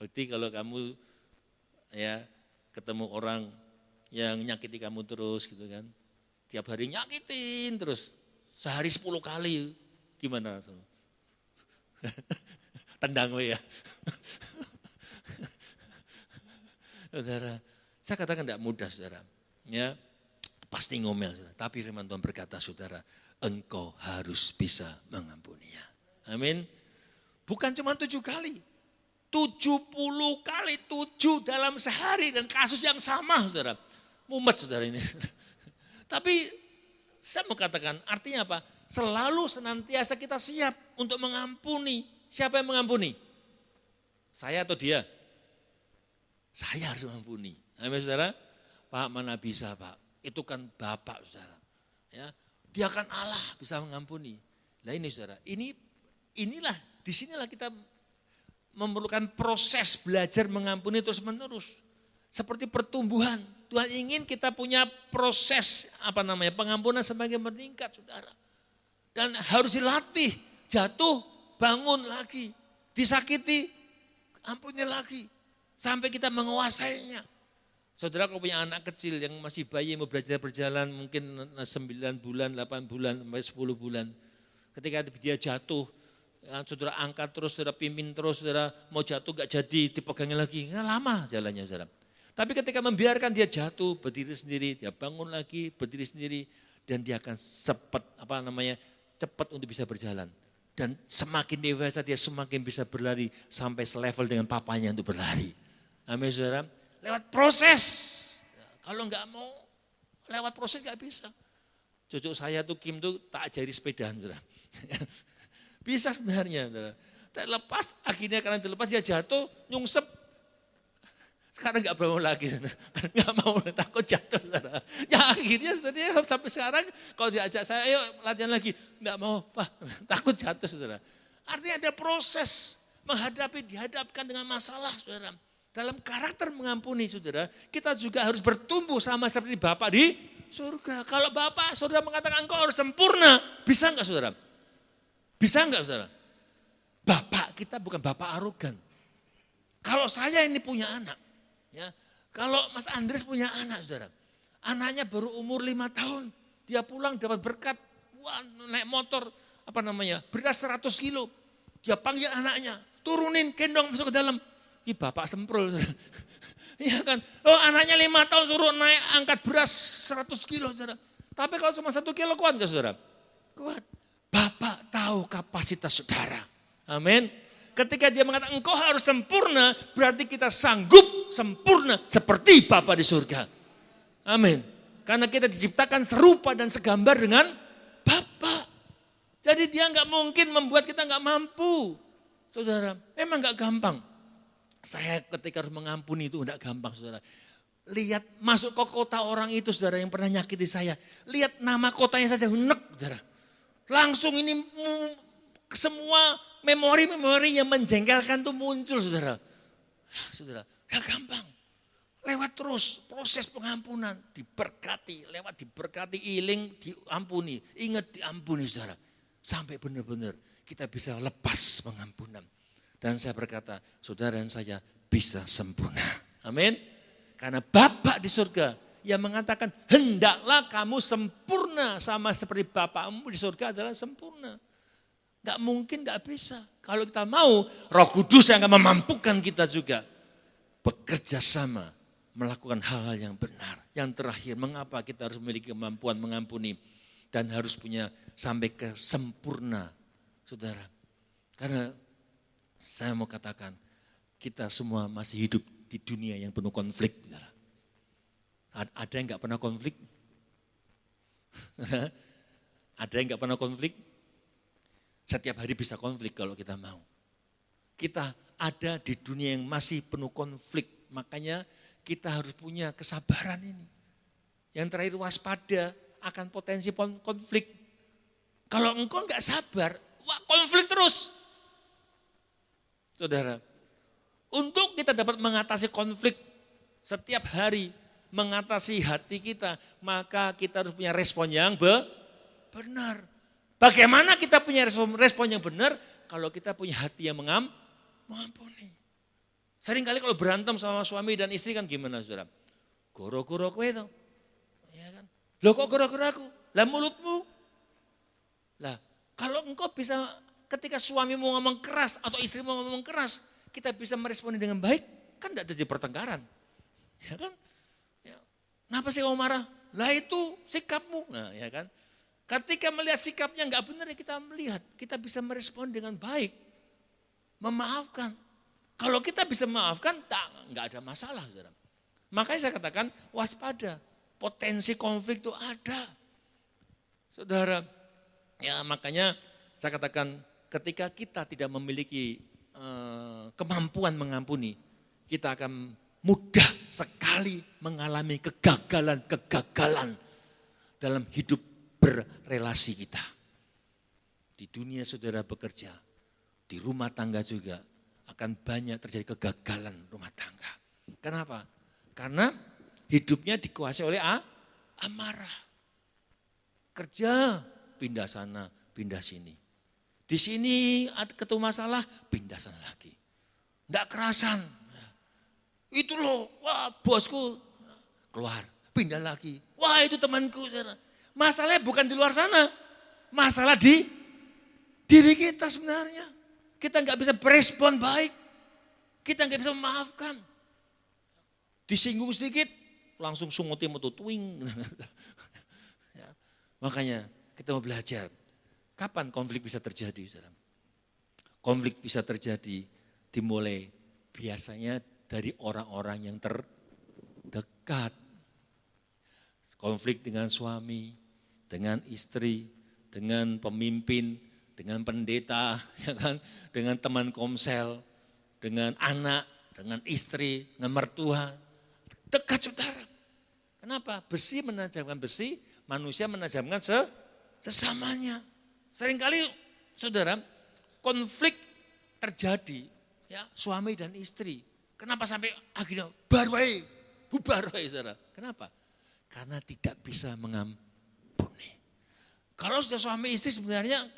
Speaker 3: Berarti kalau kamu ya ketemu orang yang nyakiti kamu terus gitu kan. Tiap hari nyakitin terus. Sehari 10 kali. Gimana? Tendang we ya. Saudara, saya katakan tidak mudah, saudara. Ya, pasti ngomel. Saudara. Tapi firman Tuhan berkata, saudara, engkau harus bisa mengampuninya. Amin. Bukan cuma 7 kali. 70 kali 7 dalam sehari dan kasus yang sama, saudara. Mumet, saudara ini. Tapi saya mau katakan artinya apa? Selalu senantiasa kita siap untuk mengampuni. Siapa yang mengampuni? Saya atau dia? Saya harus mengampuni. Amin, saudara. Pak, mana bisa, Pak? Itu kan Bapak, saudara. Ya, dia kan Allah bisa mengampuni. Nah ini, saudara. Inilah disinilah kita memerlukan proses belajar mengampuni terus menerus. Seperti pertumbuhan. Tuhan ingin kita punya proses pengampunan semakin meningkat, saudara. Dan harus dilatih. Jatuh, bangun lagi. Disakiti, ampuni lagi. Sampai kita menguasainya. Saudara kalau punya anak kecil yang masih bayi mau belajar berjalan mungkin 9 bulan, 8 bulan, sampai 10 bulan. Ketika dia jatuh, saudara angkat terus, saudara pimpin terus, saudara mau jatuh gak jadi, dipegangin lagi. Nggak lama jalannya, saudara. Tapi ketika membiarkan dia jatuh, berdiri sendiri, dia bangun lagi, berdiri sendiri, dan dia akan cepat untuk bisa berjalan. Dan semakin dewasa dia semakin bisa berlari sampai selevel dengan papanya untuk berlari. Amin, saudara. Lewat proses. Kalau enggak mau lewat proses enggak bisa. Cucu saya tuh Kim tuh tak ajari sepedaan, saudara. Bisa sebenarnya, saudara. Terlepas, akhirnya karena terlepas dia jatuh, nyungsep. Sekarang enggak mau lagi, enggak mau, takut jatuh, saudara. Ya akhirnya saudara, sampai sekarang kalau diajak saya, ayo latihan lagi. Enggak mau, Pak, takut jatuh, saudara. Artinya ada proses dihadapkan dengan masalah, saudara. Dalam karakter mengampuni, saudara, kita juga harus bertumbuh sama seperti Bapa di surga. Kalau Bapa, saudara mengatakan engkau harus sempurna, bisa enggak saudara? Bisa enggak saudara? Bapak kita bukan Bapak arogan. Kalau saya ini punya anak, ya, kalau Mas Andres punya anak, saudara, anaknya baru umur 5 tahun, dia pulang dapat berkat, wah, naik motor, beras 100 kilo, dia panggil anaknya, turunin, gendong masuk ke dalam, ih bapak semprol, iya kan, anaknya 5 tahun suruh naik angkat beras 100 kilo, saudara, tapi kalau cuma 1 kilo kuat nggak saudara? Kuat, Bapak tahu kapasitas saudara, amin. Ketika dia mengatakan engkau harus sempurna, berarti kita sanggup sempurna seperti Bapa di surga. Amin. Karena kita diciptakan serupa dan segambar dengan Bapa. Jadi dia nggak mungkin membuat kita nggak mampu. Saudara, memang nggak gampang. Saya ketika harus mengampuni itu nggak gampang, saudara. Lihat masuk ke kota orang itu, saudara, yang pernah nyakiti saya. Lihat nama kotanya saja, unek, saudara. Langsung ini semua memori-memori yang menjengkelkan itu muncul, saudara. Saudara, gak gampang. Lewat terus proses pengampunan, diberkati, lewat diberkati, iling, diampuni, ingat diampuni, saudara. Sampai benar-benar kita bisa lepas pengampunan. Dan saya berkata, saudara dan saya bisa sempurna. Amin. Karena Bapa di surga yang mengatakan, hendaklah kamu sempurna sama seperti Bapamu di surga adalah sempurna. Gak mungkin, gak bisa. Kalau kita mau, Roh Kudus yang akan memampukan kita juga bekerja sama melakukan hal-hal yang benar. Yang terakhir, mengapa kita harus memiliki kemampuan mengampuni dan harus punya sampai ke sempurna, saudara. Karena saya mau katakan, kita semua masih hidup di dunia yang penuh konflik. Saudara. Ada yang gak pernah konflik? Ada yang gak pernah konflik? Setiap hari bisa konflik kalau kita mau. Kita ada di dunia yang masih penuh konflik. Makanya kita harus punya kesabaran ini. Yang terakhir, waspada akan potensi konflik. Kalau engkau enggak sabar, konflik terus. Saudara, untuk kita dapat mengatasi konflik setiap hari, mengatasi hati kita, maka kita harus punya respon yang benar. Bagaimana kita punya respon yang benar kalau kita punya hati yang mengampuni. Seringkali kalau berantem sama suami dan istri kan gimana, saudara? Goro-goro kowe itu. Ya kan? Loh kok goro-goro aku? Lah mulutmu. Lah kalau engkau bisa ketika suamimu ngomong keras atau istrimu ngomong keras, kita bisa meresponi dengan baik, kan tidak terjadi pertengkaran. Ya kan? Ya. Kenapa sih kamu marah? Lah itu sikapmu. Nah, ya kan? Ketika melihat sikapnya enggak benar, ya kita melihat, kita bisa merespon dengan baik. Memaafkan. Kalau kita bisa memaafkan, enggak ada masalah, saudara. Makanya saya katakan waspada, potensi konflik itu ada. Saudara, ya makanya saya katakan ketika kita tidak memiliki kemampuan mengampuni, kita akan mudah sekali mengalami kegagalan dalam hidup berrelasi kita. Di dunia saudara bekerja, di rumah tangga juga akan banyak terjadi kegagalan rumah tangga. Kenapa? Karena hidupnya dikuasai oleh amarah. Kerja, pindah sana, pindah sini. Di sini ketemu masalah, pindah sana lagi. Enggak kerasan. Itu loh, wah bosku keluar, pindah lagi. Wah itu temanku, saudara. Masalahnya bukan di luar sana, masalah di diri kita sebenarnya. Kita nggak bisa berespon baik, kita nggak bisa memaafkan. Disinggung sedikit, langsung sunguti mutu twing. Ya, makanya kita mau belajar, kapan konflik bisa terjadi? Saudara? Konflik bisa terjadi dimulai biasanya dari orang-orang yang terdekat. Konflik dengan suami, dengan istri, dengan pemimpin, dengan pendeta, ya kan? Dengan teman komsel, dengan anak, dengan istri, dengan mertua. Dekat saudara. Kenapa? Besi menajamkan besi, manusia menajamkan sesamanya. Seringkali saudara, konflik terjadi, ya suami dan istri. Kenapa sampai akhirnya bubar wae, saudara? Kenapa? Karena tidak bisa mengampuni. Kalau sudah suami istri sebenarnya,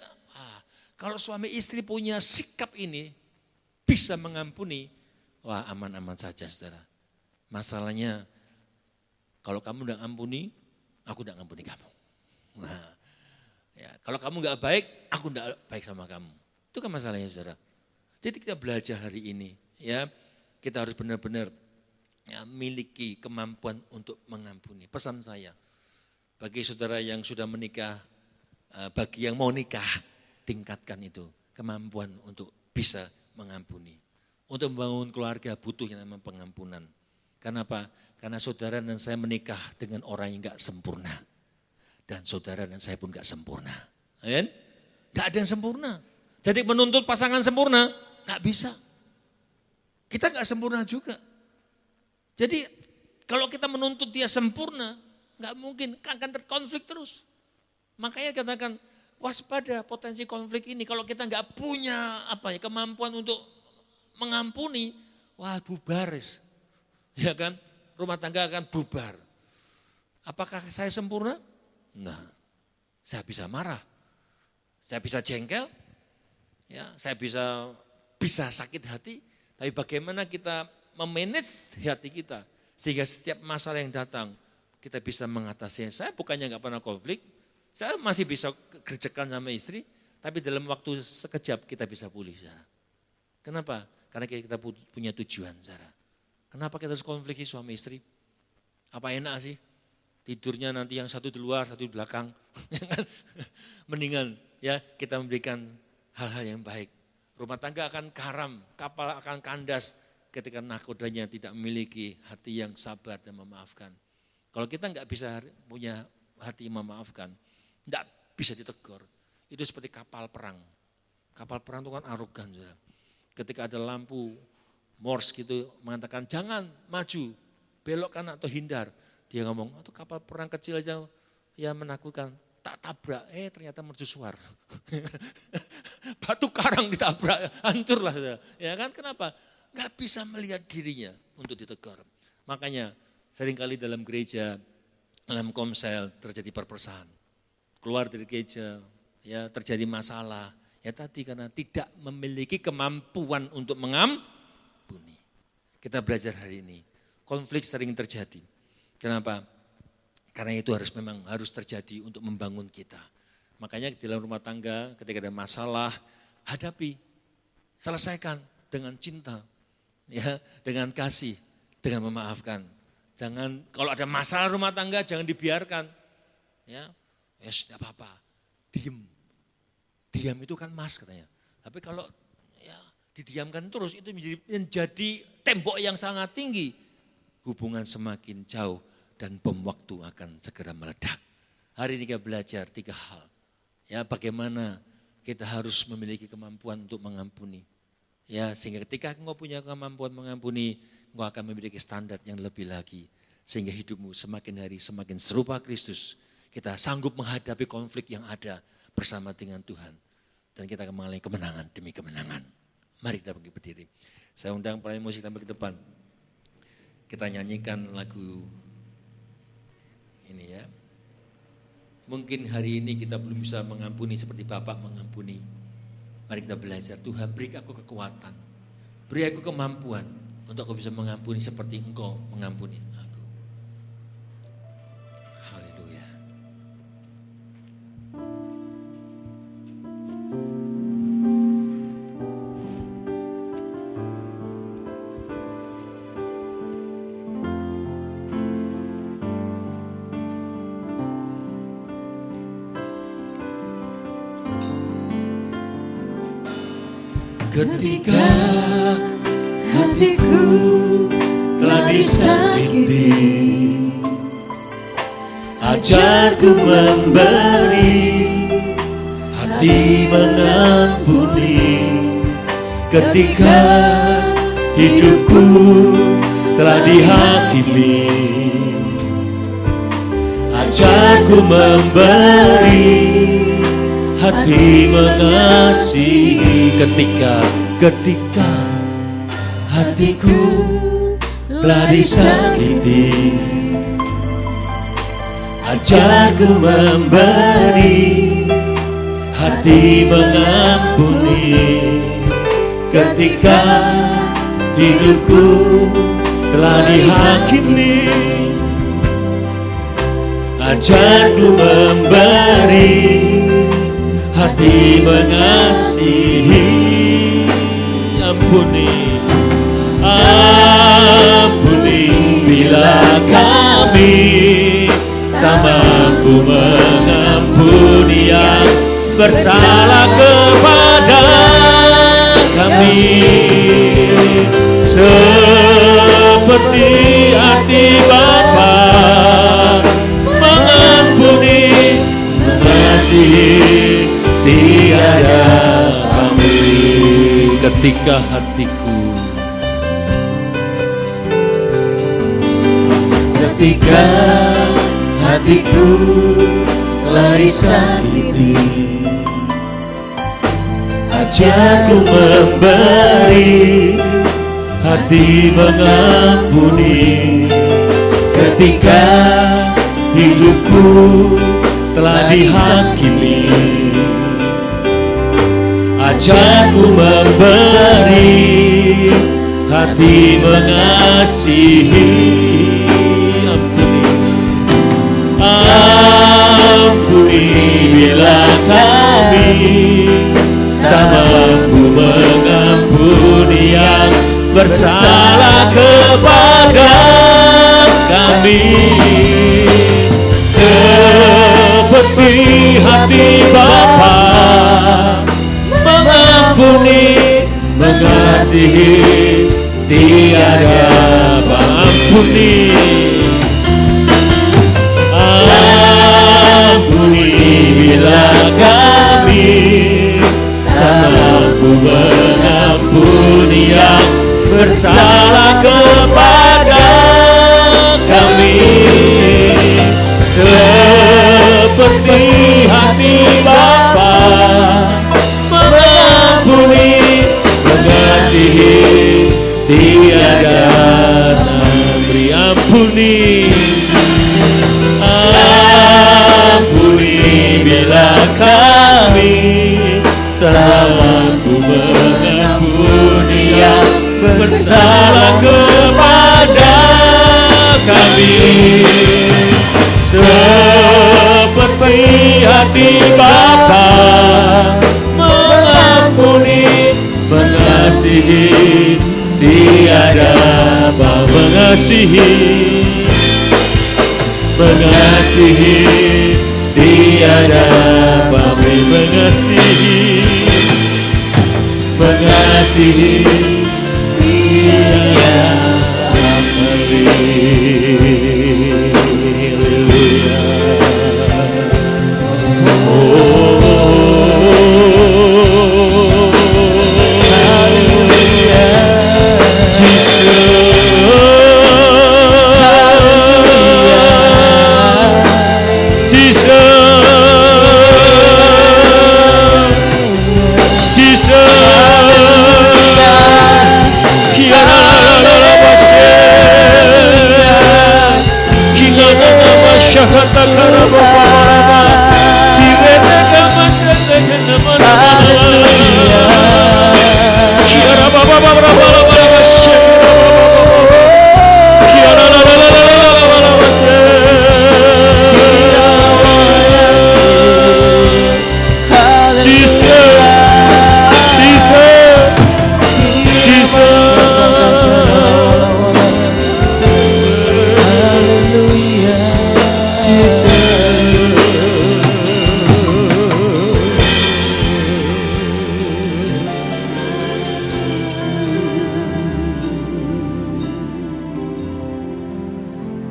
Speaker 3: kalau suami istri punya sikap ini, bisa mengampuni, wah aman-aman saja, saudara. Masalahnya, kalau kamu tidak ampuni, aku tidak ampuni kamu. Nah, ya, kalau kamu nggak baik, aku tidak baik sama kamu. Itu kan masalahnya, saudara. Jadi kita belajar hari ini, ya kita harus benar-benar ya, miliki kemampuan untuk mengampuni. Pesan saya, bagi saudara yang sudah menikah, bagi yang mau nikah, tingkatkan itu kemampuan untuk bisa mengampuni. Untuk membangun keluarga butuh yang namanya pengampunan. Kenapa? Karena saudara dan saya menikah dengan orang yang enggak sempurna. Dan saudara dan saya pun enggak sempurna. Amin? Enggak ada yang sempurna. Jadi menuntut pasangan sempurna, enggak bisa. Kita enggak sempurna juga. Jadi kalau kita menuntut dia sempurna, enggak mungkin, akan terkonflik terus. Makanya katakan waspada potensi konflik ini. Kalau kita enggak punya kemampuan untuk mengampuni, wah bubaris. Ya kan? Rumah tangga akan bubar. Apakah saya sempurna? Nah, saya bisa marah. Saya bisa jengkel. Ya, saya bisa sakit hati. Tapi bagaimana kita memanage hati kita sehingga setiap masalah yang datang kita bisa mengatasi. Saya bukannya enggak pernah konflik. Saya masih bisa gercekan sama istri, tapi dalam waktu sekejap kita bisa pulih, saudara. Kenapa? Karena kita punya tujuan, saudara. Kenapa kita harus konflik suami istri? Apa enak sih? Tidurnya nanti yang satu di luar, satu di belakang. Mendingan ya kita memberikan hal-hal yang baik. Rumah tangga akan karam, kapal akan kandas ketika nakodanya tidak memiliki hati yang sabar dan memaafkan. Kalau kita enggak bisa punya hati memaafkan, tidak bisa ditegur. Itu seperti kapal perang. Kapal perang itu kan arogan. Saudara. Ketika ada lampu Morse gitu mengatakan jangan maju, belok kanan atau hindar. Dia ngomong, itu kapal perang kecil aja ya menakutkan. Tak tabrak, ternyata mercusuar. Batu karang ditabrak, hancurlah. Saudara. Ya kan kenapa? Nggak bisa melihat dirinya untuk ditegur. Makanya seringkali dalam gereja, dalam komsel terjadi perpecahan. Keluar dari gereja, ya terjadi masalah. Ya tadi karena tidak memiliki kemampuan untuk mengampuni. Kita belajar hari ini, konflik sering terjadi. Kenapa? Karena itu memang harus terjadi untuk membangun kita. Makanya di dalam rumah tangga ketika ada masalah, hadapi, selesaikan dengan cinta, ya dengan kasih, dengan memaafkan. Jangan kalau ada masalah rumah tangga jangan dibiarkan, ya. Ya tidak apa-apa, diam itu kan mas katanya. Tapi kalau ya didiamkan terus itu menjadi tembok yang sangat tinggi. Hubungan semakin jauh dan bom waktu akan segera meledak. Hari ini kita belajar 3 hal. Ya bagaimana kita harus memiliki kemampuan untuk mengampuni. Ya sehingga ketika engkau punya kemampuan mengampuni, engkau akan memiliki standar yang lebih lagi. Sehingga hidupmu semakin hari semakin serupa Kristus. Kita sanggup menghadapi konflik yang ada bersama dengan Tuhan. Dan kita akan mengalami kemenangan demi kemenangan. Mari kita pergi berdiri. Saya undang para musik tampil ke depan. Kita nyanyikan lagu ini ya. Mungkin hari ini kita belum bisa mengampuni seperti Bapak mengampuni. Mari kita belajar, Tuhan beri aku kekuatan. Beri aku kemampuan untuk aku bisa mengampuni seperti Engkau mengampuni aku.
Speaker 2: Ketika hatiku telah disakiti, ajarku memberi, hati mengampuni. Ketika hidupku telah dihakimi, ajarku memberi, hati mengasihi. Ketika hatiku telah disakiti, ajarku memberi, hati mengampuni. Ketika hidupku telah dihakimi, ajarku memberi, hati mengasihi. Ampuni, ampuni bila kami tak mampu mengampuni yang bersalah kepada kami. Seperti hati Bapa mengampuni, mengasihi, tiada pamrih. Ketika hatiku telah disakiti, ajarku memberi, hati mengampuni. Ketika hidupku telah dihakimi, ajarku memberi, hati mengasihi. Ampuni bila kami tak mampu mengampuni yang bersalah kepada kami. Seperti hati Bapa mengampuni, mengasihi, tiada ampuni. Ampuni bila kami tak mampu mengampuni yang bersalah kepada kami. Seperti hati Bapa mengampuni, mengasihi, tiada beri. Ampuni, ampuni bila kami tak mampu mengampuni yang bersalah kepada kami. Seperti hati Bapa mengampuni, mengasihi, tiada mengasihi, mengasihi, tiada pamrih. Mengasihi, mengasihi, tiada pamrih.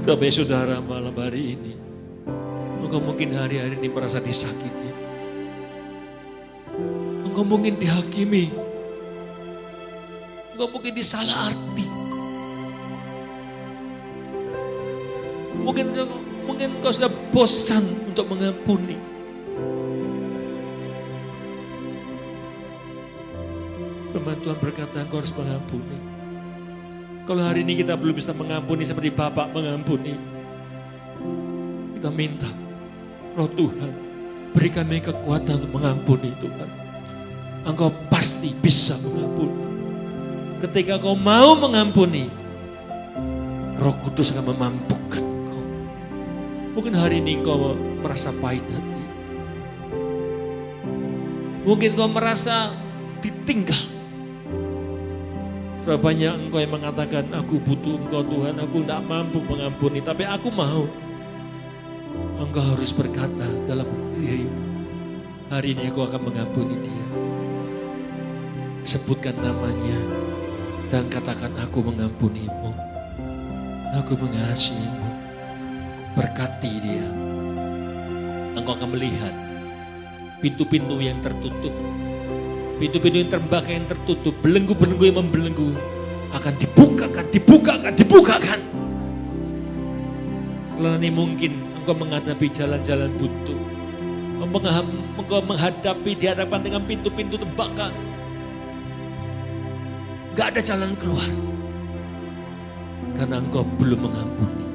Speaker 2: Bapak saudara, malam hari ini engkau mungkin hari-hari ini merasa disakiti, engkau mungkin dihakimi, engkau mungkin disalah arti, mungkin engkau sudah bosan untuk mengampuni. Firman Tuhan berkata engkau harus mengampuni. Kalau hari ini kita belum bisa mengampuni seperti Bapak mengampuni, kita minta Roh Tuhan beri kami kekuatan untuk mengampuni Tuhan. Engkau pasti bisa mengampuni. Ketika kau mau mengampuni, Roh Kudus akan memampukan engkau. Mungkin hari ini engkau merasa pahit hati. Mungkin engkau merasa ditinggal. Berapa banyak engkau yang mengatakan, aku butuh engkau Tuhan, aku tidak mampu mengampuni, tapi aku mau. Engkau harus berkata dalam diri, hari ini aku akan mengampuni dia. Sebutkan namanya dan katakan, aku mengampunimu, aku mengasihimu. Berkati dia. Engkau akan melihat pintu-pintu yang tertutup, pintu-pintu yang terbakar yang tertutup, belenggu-belenggu yang membelenggu akan dibukakan. Setelah ini mungkin engkau menghadapi jalan-jalan buntu. Engkau menghadapi dihadapkan dengan pintu-pintu terbakar. Gak ada jalan keluar. Karena engkau belum mengampuni.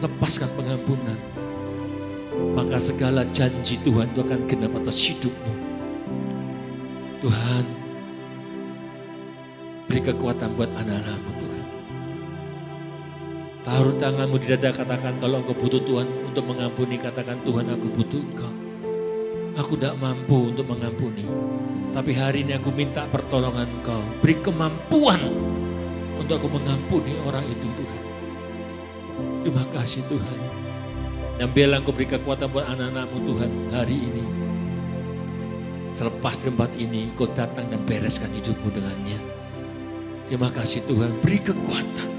Speaker 2: Lepaskan pengampunan. Maka segala janji Tuhan itu akan genap atas hidupmu. Tuhan, beri kekuatan buat anak-anakmu Tuhan. Taruh tanganmu di dada, katakan kalau engkau butuh Tuhan untuk mengampuni, katakan Tuhan aku butuh engkau. Aku tidak mampu untuk mengampuni. Tapi hari ini aku minta pertolongan engkau. Beri kemampuan untuk aku mengampuni orang itu Tuhan. Terima kasih Tuhan. Dan biarlah engkau beri kekuatan buat anak-anakmu Tuhan hari ini. Selepas tempat ini, kau datang dan bereskan hidupmu dengannya. Terima kasih Tuhan, beri kekuatan.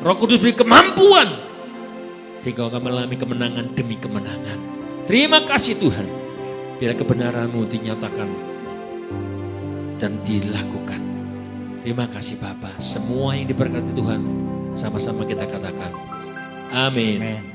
Speaker 2: Roh Kudus beri kemampuan. Sehingga kau akan mengalami kemenangan demi kemenangan. Terima kasih Tuhan. Biar kebenaranmu dinyatakan dan dilakukan. Terima kasih Bapa. Semua yang diberkati Tuhan, sama-sama kita katakan. Amin.
Speaker 1: Amin.